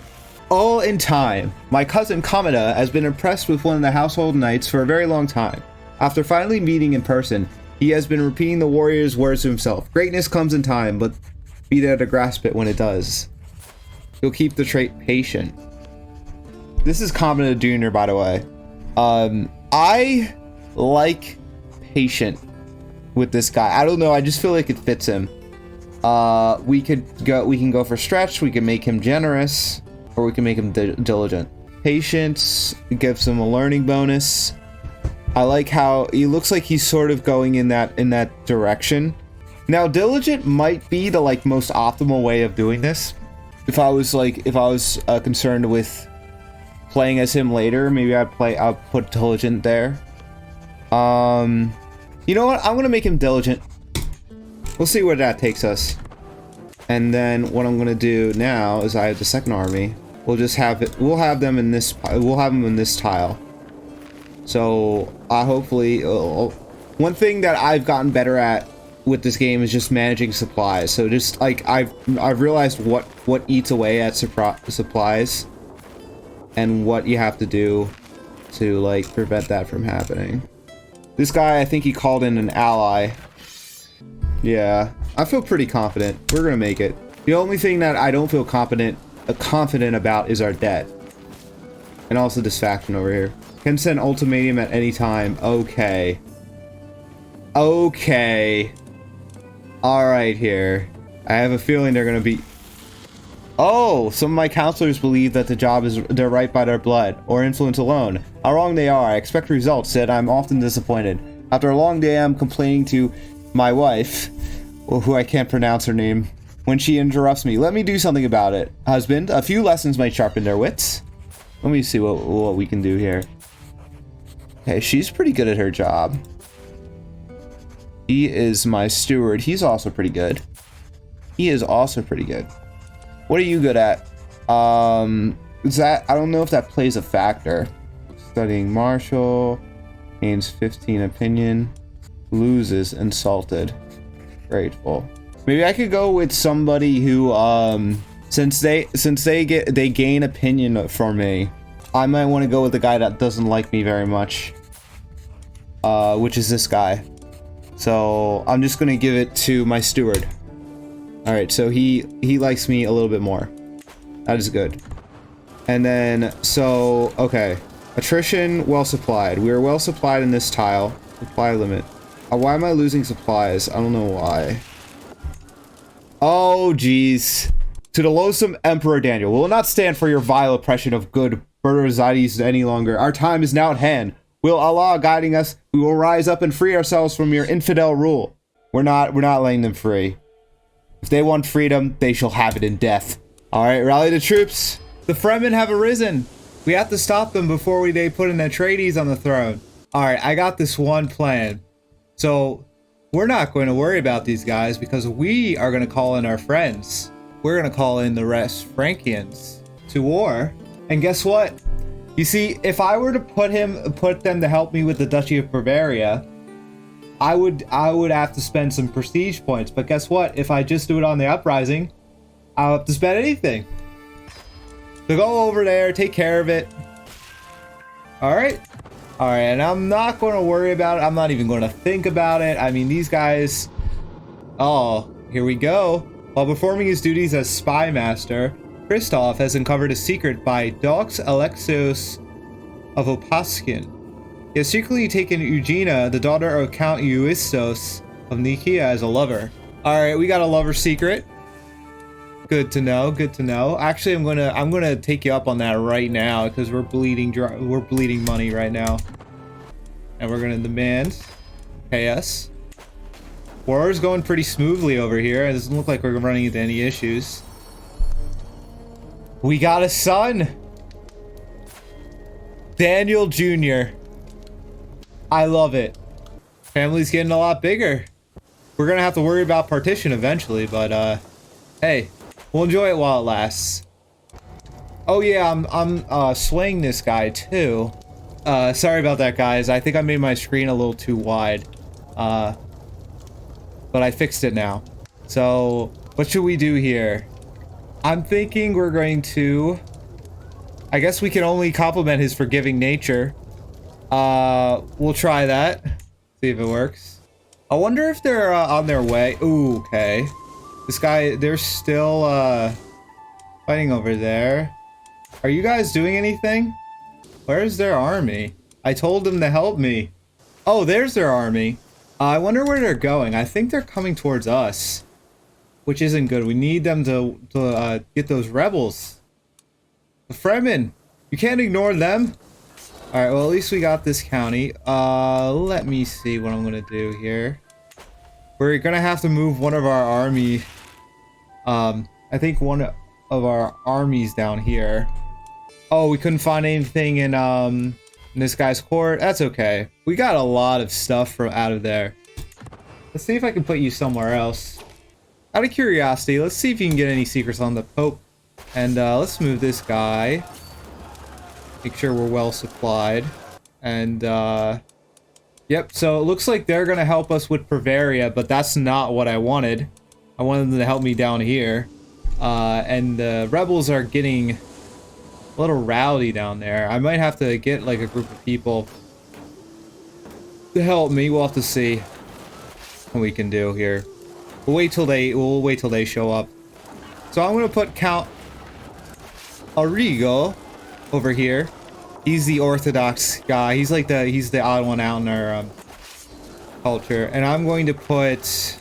All in time. My cousin Kamada has been impressed with one of the household knights for a very long time. After finally meeting in person, he has been repeating the warrior's words to himself. Greatness comes in time, but be there to grasp it when it does. You'll keep the trait patient. This is Kamada Jr., by the way. I like patient with this guy. I don't know, I just feel like it fits him. We can go for stretch, we can make him generous, or we can make him diligent. Patience gives him a learning bonus. I like how he looks like he's sort of going in that direction. Now, diligent might be the like most optimal way of doing this. If I was concerned with playing as him later, maybe I'll put diligent there. You know what? I'm gonna make him diligent. We'll see where that takes us. And then what I'm gonna do now is I have the second army. We'll just have it. We'll have them in this. We'll have them in this tile. So hopefully, one thing that I've gotten better at with this game is just managing supplies. So just like I've realized what eats away at supplies, and what you have to do to like prevent that from happening. This guy, I think he called in an ally. Yeah, I feel pretty confident. We're gonna make it. The only thing that I don't feel confident about is our debt, and also this faction over here. Can send ultimatum at any time. Okay. Okay. Alright here. I have a feeling they're gonna be... Oh! Some of my counselors believe that the job is they're right by their blood, or influence alone. How wrong they are. I expect results, yet I'm often disappointed. After a long day, I'm complaining to my wife, who I can't pronounce her name, when she interrupts me. Let me do something about it. Husband, a few lessons might sharpen their wits. Let me see what we can do here. Okay, she's pretty good at her job. He is my steward. He's also pretty good. He is also pretty good. What are you good at? Is that... I don't know if that plays a factor. Studying martial. Gains 15 opinion. Loses insulted. Grateful. Maybe I could go with somebody who, since they gain opinion from me, I might want to go with the guy that doesn't like me very much. Which is this guy. So I'm just gonna give it to my steward. Alright, so he likes me a little bit more. That is good. And then, so, okay. Attrition, well supplied. We are well supplied in this tile. Supply limit. Why am I losing supplies? I don't know why. Oh, jeez. To the loathsome Emperor Daniel, will not stand for your vile oppression of good Bertozzites any longer. Our time is now at hand. Will Allah guiding us, we will rise up and free ourselves from your infidel rule. We're not letting them free. If they want freedom, they shall have it in death. All right, rally the troops. The Fremen have arisen. We have to stop them before they put an Atreides on the throne. All right, I got this one plan. So we're not going to worry about these guys because we are going to call in our friends. We're going to call in the rest Frankians to war. And guess what? You see, if I were to put them to help me with the Duchy of Bavaria, I would have to spend some prestige points. But guess what? If I just do it on the uprising, I'll have to spend anything. So go over there, take care of it. All right. All right, and I'm not going to worry about it. I'm not even going to think about it. I mean, these guys... Oh, here we go. While performing his duties as spy master, Christoph has uncovered a secret by Dox Alexios of Opaskin. He has secretly taken Eugenia, the daughter of Count Euistos of Nicaea, as a lover. All right, we got a lover secret. Good to know. Good to know. Actually, I'm gonna take you up on that right now because we're bleeding money right now, and we're gonna demand pay us. War is going pretty smoothly over here. It doesn't look like we're running into any issues. We got a son, Daniel Jr. I love it. Family's getting a lot bigger. We're gonna have to worry about partition eventually, but hey. We'll enjoy it while it lasts. Oh yeah, I'm swaying this guy too. Sorry about that, guys. I think I made my screen a little too wide. But I fixed it now. So, what should we do here? I'm thinking we're going to... I guess we can only compliment his forgiving nature. We'll try that. See if it works. I wonder if they're on their way. Ooh, okay. This guy, they're still fighting over there. Are you guys doing anything? Where's their army? I told them to help me. Oh, there's their army. I wonder where they're going. I think they're coming towards us, which isn't good. We need them to get those rebels. The Fremen. You can't ignore them. All right, well, at least we got this county. Let me see what I'm going to do here. We're going to have to move one of our army... I think one of our armies down here. Oh, we couldn't find anything in this guy's court. That's okay. We got a lot of stuff from out of there. Let's see if I can put you somewhere else. Out of curiosity, let's see if you can get any secrets on the Pope. And let's move this guy. Make sure we're well supplied. And yep, so it looks like they're gonna help us with Bavaria, but that's not what I wanted. I wanted them to help me down here. And the rebels are getting a little rowdy down there. I might have to get like a group of people to help me. We'll have to see what we can do here. We'll wait till they show up. So I'm gonna put Count Arrigo over here. He's the Orthodox guy. He's the odd one out in our culture. And I'm going to put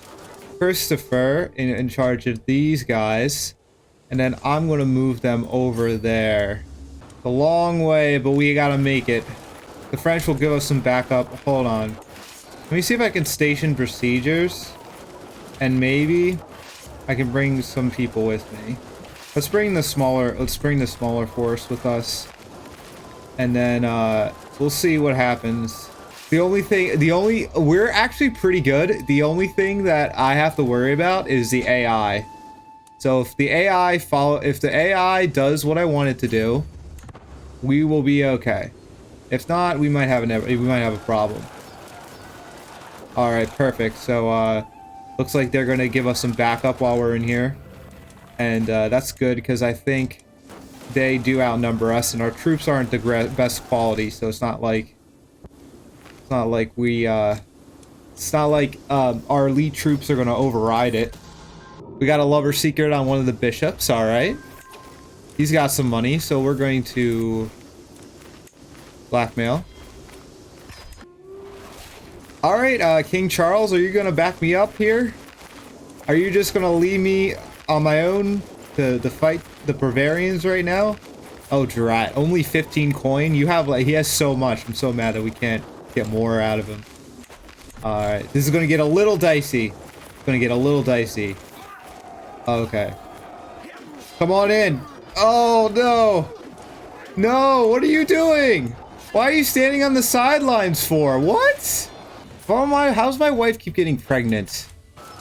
Christopher in charge of these guys, and then I'm gonna move them over there. It's a long way, but we gotta make it. The French will give us some backup. Hold on. Let me see if I can station besiegers, and maybe I can bring some people with me. Let's bring the smaller force with us, and then we'll see what happens. We're actually pretty good. The only thing that I have to worry about is the AI. So if the AI does what I want it to do, we will be okay. If not, we might have a problem. All right, perfect. So looks like they're gonna give us some backup while we're in here, and that's good because I think they do outnumber us, and our troops aren't the best quality. So it's not like our elite troops are gonna override it. We got a lover secret on one of the bishops. All right, he's got some money, so we're going to blackmail. All right, King Charles, are you gonna back me up here? Are you just gonna leave me on my own to fight the Bavarians right now? Oh, drat. Only 15 coin? You have, like, he has so much. I'm so mad that we can't get more out of him. Alright, this is gonna get a little dicey. It's gonna get a little dicey. Okay. Come on in. Oh, no. No, what are you doing? Why are you standing on the sidelines for? What? How's my wife keep getting pregnant?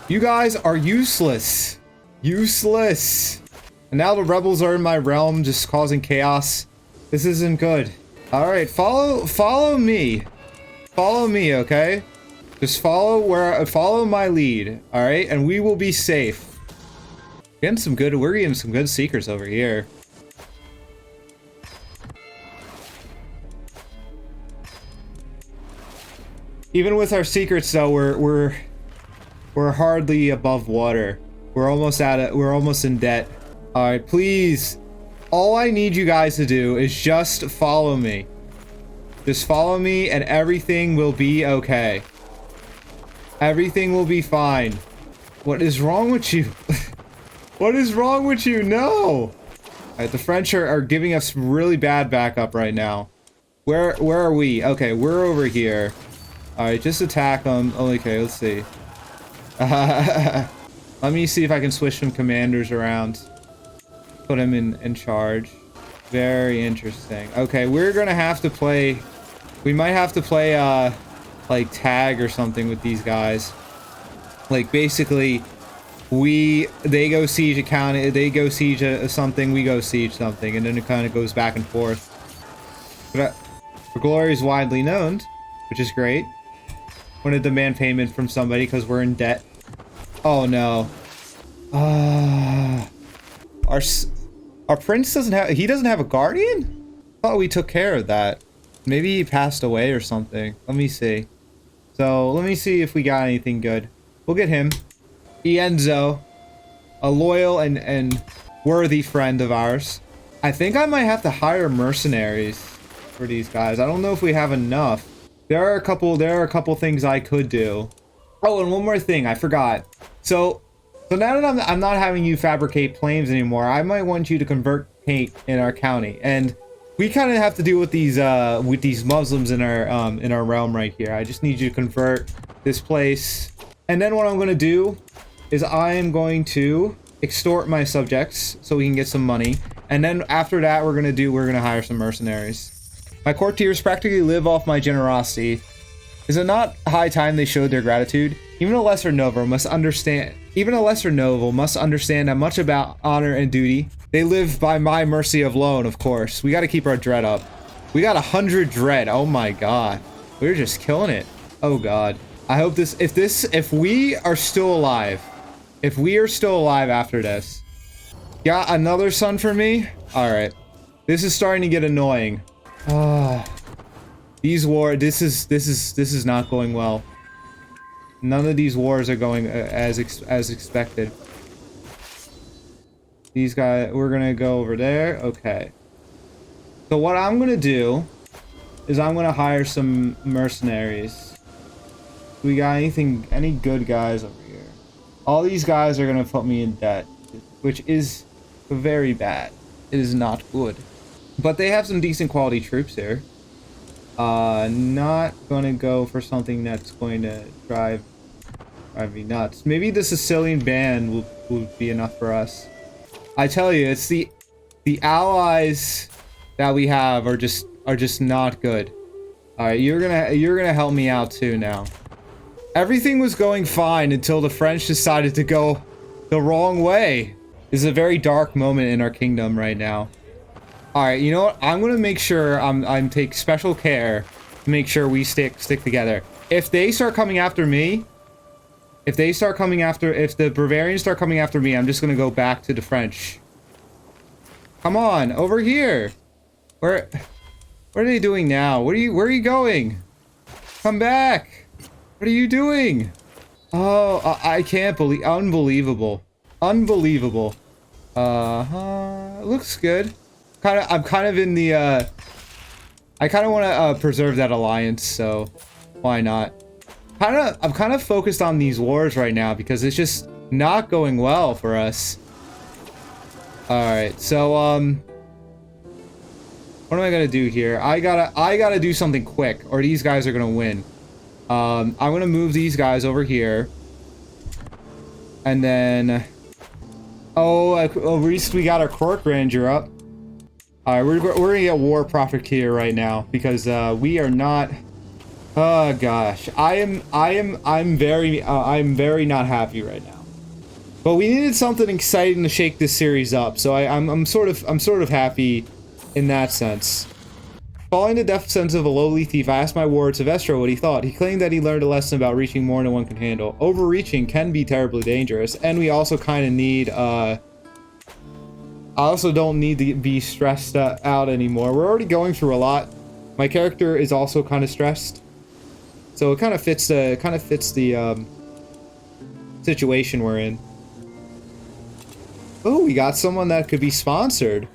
You guys are useless. Useless. And now the rebels are in my realm, just causing chaos. This isn't good. Alright, follow me. Follow me, okay? Just follow my lead, alright? And we will be safe. We're getting some good seekers over here. Even with our secrets though, we're hardly above water. We're almost in debt. Alright, please. All I need you guys to do is just follow me. Just follow me and everything will be okay. Everything will be fine. What is wrong with you? What is wrong with you? No! Alright, the French are giving us really bad backup right now. Where are we? Okay, we're over here. Alright, just attack them. Oh, okay, let's see. Let me see if I can switch some commanders around. Put him in charge. Very interesting. Okay, we're gonna have to play... We might have to play, like, tag or something with these guys. Like, basically, they go siege a county, they go siege something, we go siege something, and then it kind of goes back and forth. But our glory is widely known, which is great. Want to demand payment from somebody because we're in debt. Oh no. Our prince doesn't have a guardian? I thought we took care of that. Maybe he passed away or something. Let me see. So let me see if we got anything good. We'll get him. Ienzo, a loyal and worthy friend of ours. I think I might have to hire mercenaries for these guys. I don't know if we have enough. There are a couple things I could do. Oh, and one more thing, I forgot. So now that I'm not having you fabricate planes anymore, I might want you to convert paint in our county. And we kind of have to deal with these Muslims in our realm right here. I just need you to convert this place. And then what I'm going to do is I am going to extort my subjects so we can get some money. And then after that, we're going to hire some mercenaries. My courtiers practically live off my generosity. Is it not high time they showed their gratitude? Even a lesser noble must understand that much about honor and duty. They live by my mercy alone, of course. We got to keep our dread up. We got 100 dread. Oh my god. We're just killing it. Oh god. I hope if we are still alive after this. Got another son for me? Alright. This is starting to get annoying. This is not going well. None of these wars are going as expected. These guys, we're gonna go over there. Okay. So what I'm gonna do is I'm gonna hire some mercenaries. We got any good guys over here? All these guys are gonna put me in debt, which is very bad. It is not good. But they have some decent quality troops here. Not gonna go for something that's going to drive me nuts. Maybe the Sicilian band will be enough for us. I tell you, it's the allies that we have are just not good. All right, you're gonna help me out too now. Everything was going fine until the French decided to go the wrong way. This is a very dark moment in our kingdom right now. All right, you know what? I'm gonna make sure I'm take special care to make sure we stick together. If they start coming after me, if the Bavarians start coming after me, I'm just gonna go back to the French. Come on, over here. What are they doing now? Where are you going? Come back. What are you doing? Oh, I can't believe, unbelievable. Unbelievable. Looks good. I'm kind of in the, I kind of want to preserve that alliance, so why not? I'm kind of focused on these wars right now because it's just not going well for us. All right, so What am I gonna do here? I gotta do something quick, or these guys are gonna win. I'm gonna move these guys over here. And then... Oh, at least we got our Cork Ranger up. Alright, we're gonna get War Profiteer right now, because we are not... Oh gosh, I'm very not happy right now. But we needed something exciting to shake this series up, so I'm sort of happy in that sense. Following the death sentence of a lowly thief, I asked my ward Silvestro what he thought. He claimed that he learned a lesson about reaching more than one can handle. Overreaching can be terribly dangerous, and we also kind of need, I also don't need to be stressed out anymore. We're already going through a lot. My character is also kind of stressed, so it kind of fits the situation we're in. Oh, we got someone that could be sponsored.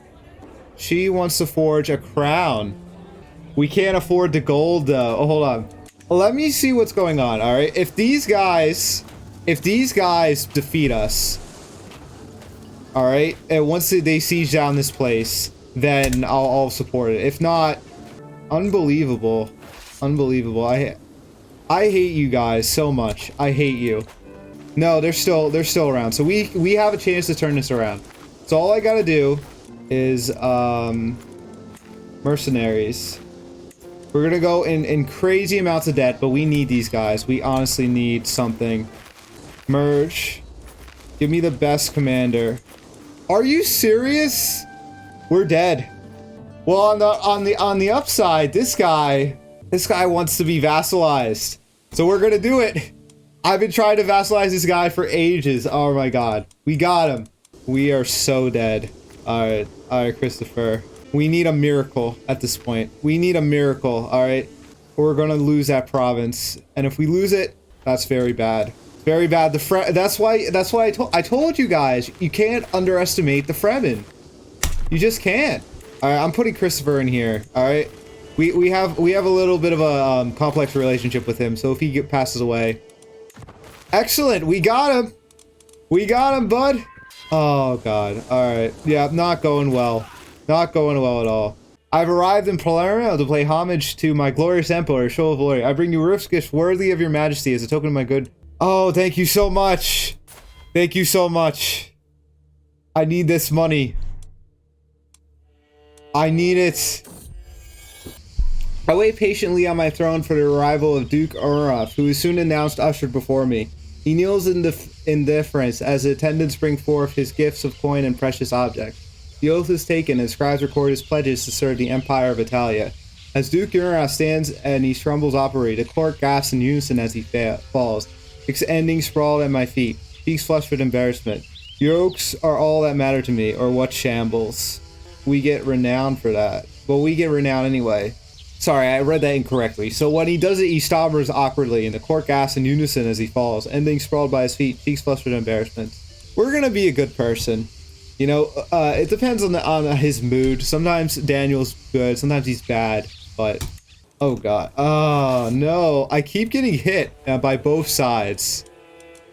She wants to forge a crown. We can't afford the gold though. Oh, hold on. Let me see what's going on, alright? If these guys defeat us, alright, and once they siege down this place, then I'll support it. If not, unbelievable. Unbelievable. I hate you guys so much. I hate you. No, they're still around. So we have a chance to turn this around. So all I gotta do is mercenaries. We're gonna go in crazy amounts of debt, but we need these guys. We honestly need something. Merge. Give me the best commander. Are you serious? We're dead. Well, on the upside, this guy wants to be vassalized. So we're gonna do it. I've been trying to vassalize this guy for ages. Oh my god. We got him. We are so dead. Alright, Christopher. We need a miracle at this point. We need a miracle, alright? Or we're gonna lose that province. And if we lose it, that's very bad. Very bad. That's why I told you guys, you can't underestimate the Fremen. You just can't. Alright, I'm putting Christopher in here, alright? We have a little bit of a complex relationship with him, so if he passes away. Excellent, we got him! We got him, bud! Oh god, alright. Yeah, not going well. Not going well at all. I've arrived in Palermo to pay homage to my glorious emperor, Show of Glory. I bring you rifts gift worthy of your majesty as a token of my good... Oh, thank you so much! Thank you so much. I need this money. I need it. I wait patiently on my throne for the arrival of Duke Uraf, who is soon announced ushered before me. He kneels in deference as the attendants bring forth his gifts of coin and precious objects. The oath is taken, and scribes record his pledges to serve the Empire of Italia. As Duke Uraf stands and he trembles operate, the court gasps in unison as he falls, ending sprawled at my feet, cheeks flushed with embarrassment. Your oaks are all that matter to me, or what shambles. We get renowned for that. Well, we get renowned anyway. Sorry, I read that incorrectly. So when he does it, he stammers awkwardly, and the court gasps in unison as he falls, ending sprawled by his feet, cheeks flushed with embarrassment. We're gonna be a good person. You know, it depends on his mood. Sometimes Daniel's good, sometimes he's bad, but... Oh god. Oh no, I keep getting hit by both sides.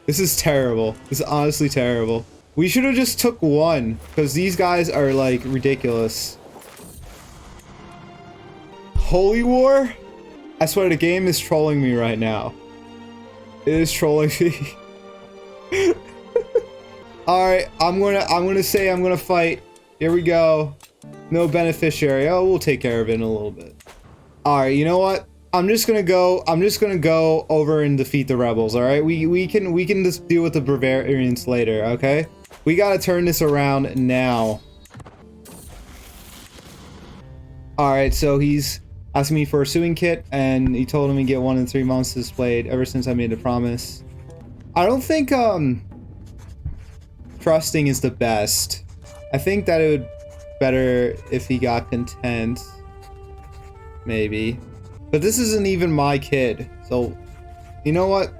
This is terrible. This is honestly terrible. We should have just took one, because these guys are, like, ridiculous. Holy War? I swear the game is trolling me right now. It is trolling me. Alright, I'm gonna say I'm gonna fight. Here we go. No beneficiary. Oh, we'll take care of it in a little bit. Alright, you know what? I'm just gonna go over and defeat the rebels, alright? We can just deal with the Bavarians later, okay? We gotta turn this around now. Alright, so he's asking me for a sewing kit, and he told him he'd get one in 3 months displayed ever since I made the promise. I don't think, trusting is the best. I think that it would better if he got content. Maybe. But this isn't even my kid, so... You know what?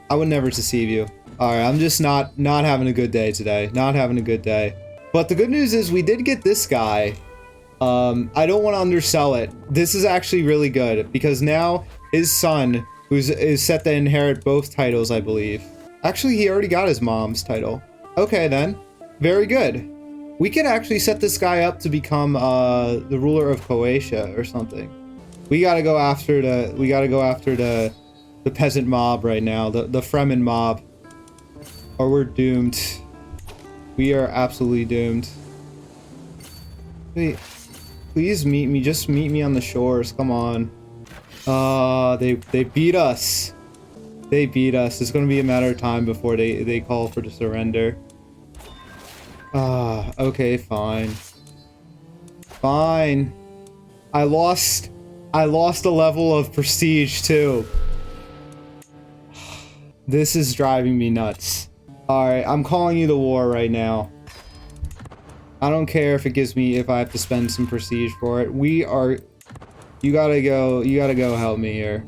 I would never deceive you. Alright, I'm just not having a good day today. Not having a good day. But the good news is we did get this guy. I don't want to undersell it. This is actually really good, because now his son, is set to inherit both titles, I believe. Actually, he already got his mom's title. Okay, then. Very good. We could actually set this guy up to become the ruler of Croatia or something. We gotta go after the peasant mob right now, the Fremen mob, or we're doomed. We are absolutely doomed. Wait, please meet me. Just meet me on the shores. Come on. They beat us. They beat us. It's gonna be a matter of time before they call for the surrender. Okay, fine. Fine. I lost a level of prestige too. This is driving me nuts. Alright, I'm calling you the war right now. I don't care if I have to spend some prestige for it. You gotta go help me here.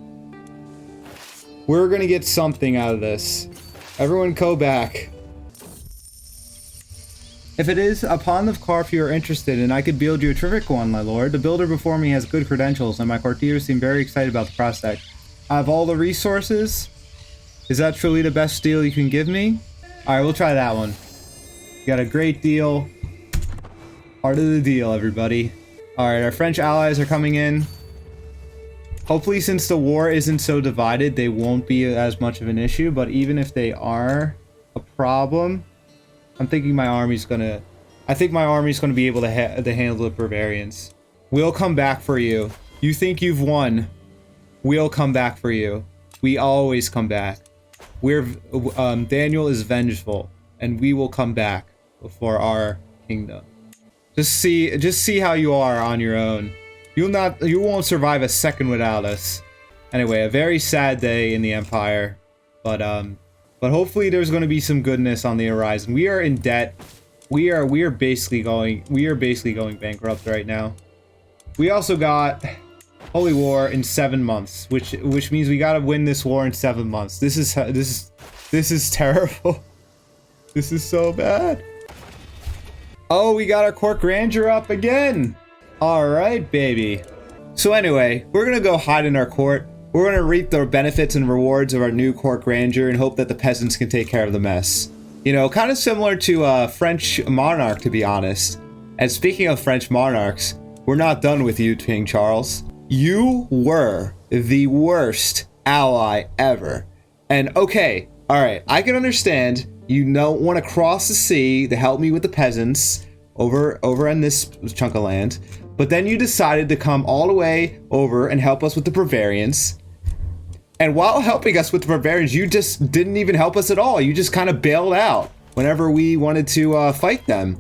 We're gonna get something out of this. Everyone go back. If it is upon the Carf you are interested in, I could build you a terrific one, my lord. The builder before me has good credentials, and my courtiers seem very excited about the prospect. I have all the resources. Is that truly the best deal you can give me? Alright, we'll try that one. You got a great deal. Part of the deal, everybody. Alright, our French allies are coming in. Hopefully, since the war isn't so divided, they won't be as much of an issue, but even if they are a problem, I think my army's gonna be able to handle the Bavarians. We'll come back for you. You think you've won. We'll come back for you. We always come back. Daniel is vengeful, and we will come back for our kingdom. Just see how you are on your own. You won't survive a second without us. Anyway, a very sad day in the Empire, but hopefully there's going to be some goodness on the horizon. We are in debt. We are basically going bankrupt right now. We also got Holy War in 7 months, which means we got to win this war in 7 months. This is terrible. This is so bad. Oh, we got our court grandeur up again. All right, baby. So anyway, we're gonna go hide in our court. We're gonna reap the benefits and rewards of our new court grandeur and hope that the peasants can take care of the mess. You know, kind of similar to a French monarch, to be honest. And speaking of French monarchs, we're not done with you, King Charles. You were the worst ally ever. And okay, all right, I can understand you don't want to cross the sea to help me with the peasants over in this chunk of land, but then you decided to come all the way over and help us with the Bavarians. And while helping us with the Bavarians, you just didn't even help us at all. You just kind of bailed out whenever we wanted to fight them.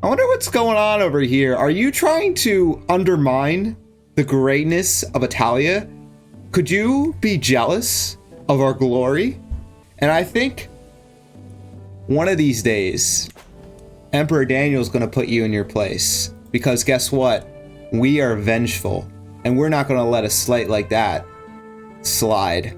I wonder what's going on over here. Are you trying to undermine the greatness of Italia? Could you be jealous of our glory? And I think one of these days, Emperor Daniel's going to put you in your place. Because guess what? We are vengeful. And we're not going to let a slight like that slide.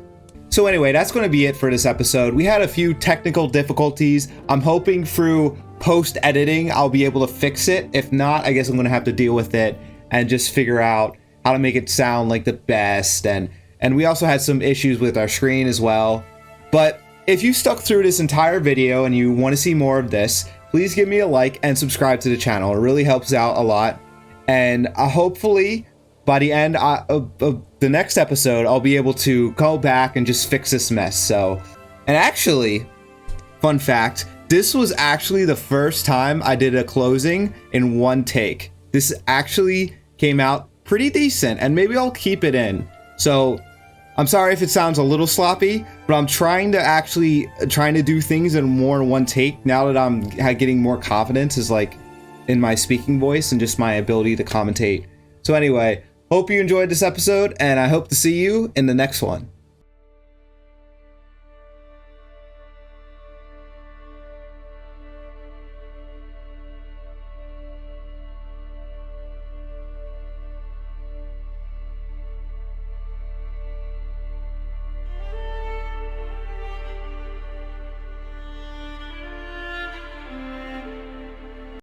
So anyway, that's going to be it for this episode. We had a few technical difficulties. I'm hoping through post-editing I'll be able to fix it. If not, I guess I'm going to have to deal with it and just figure out how to make it sound like the best. And we also had some issues with our screen as well. But if you stuck through this entire video and you want to see more of this, please give me a like and subscribe to the channel. It really helps out a lot. And hopefully by the end of the next episode, I'll be able to go back and just fix this mess. So, and actually, fun fact, this was actually the first time I did a closing in one take. This actually came out pretty decent, and maybe I'll keep it in. So I'm sorry if it sounds a little sloppy, but I'm trying to do things in more in one take now that I'm getting more confidence is like in my speaking voice and just my ability to commentate. So anyway, hope you enjoyed this episode, and I hope to see you in the next one.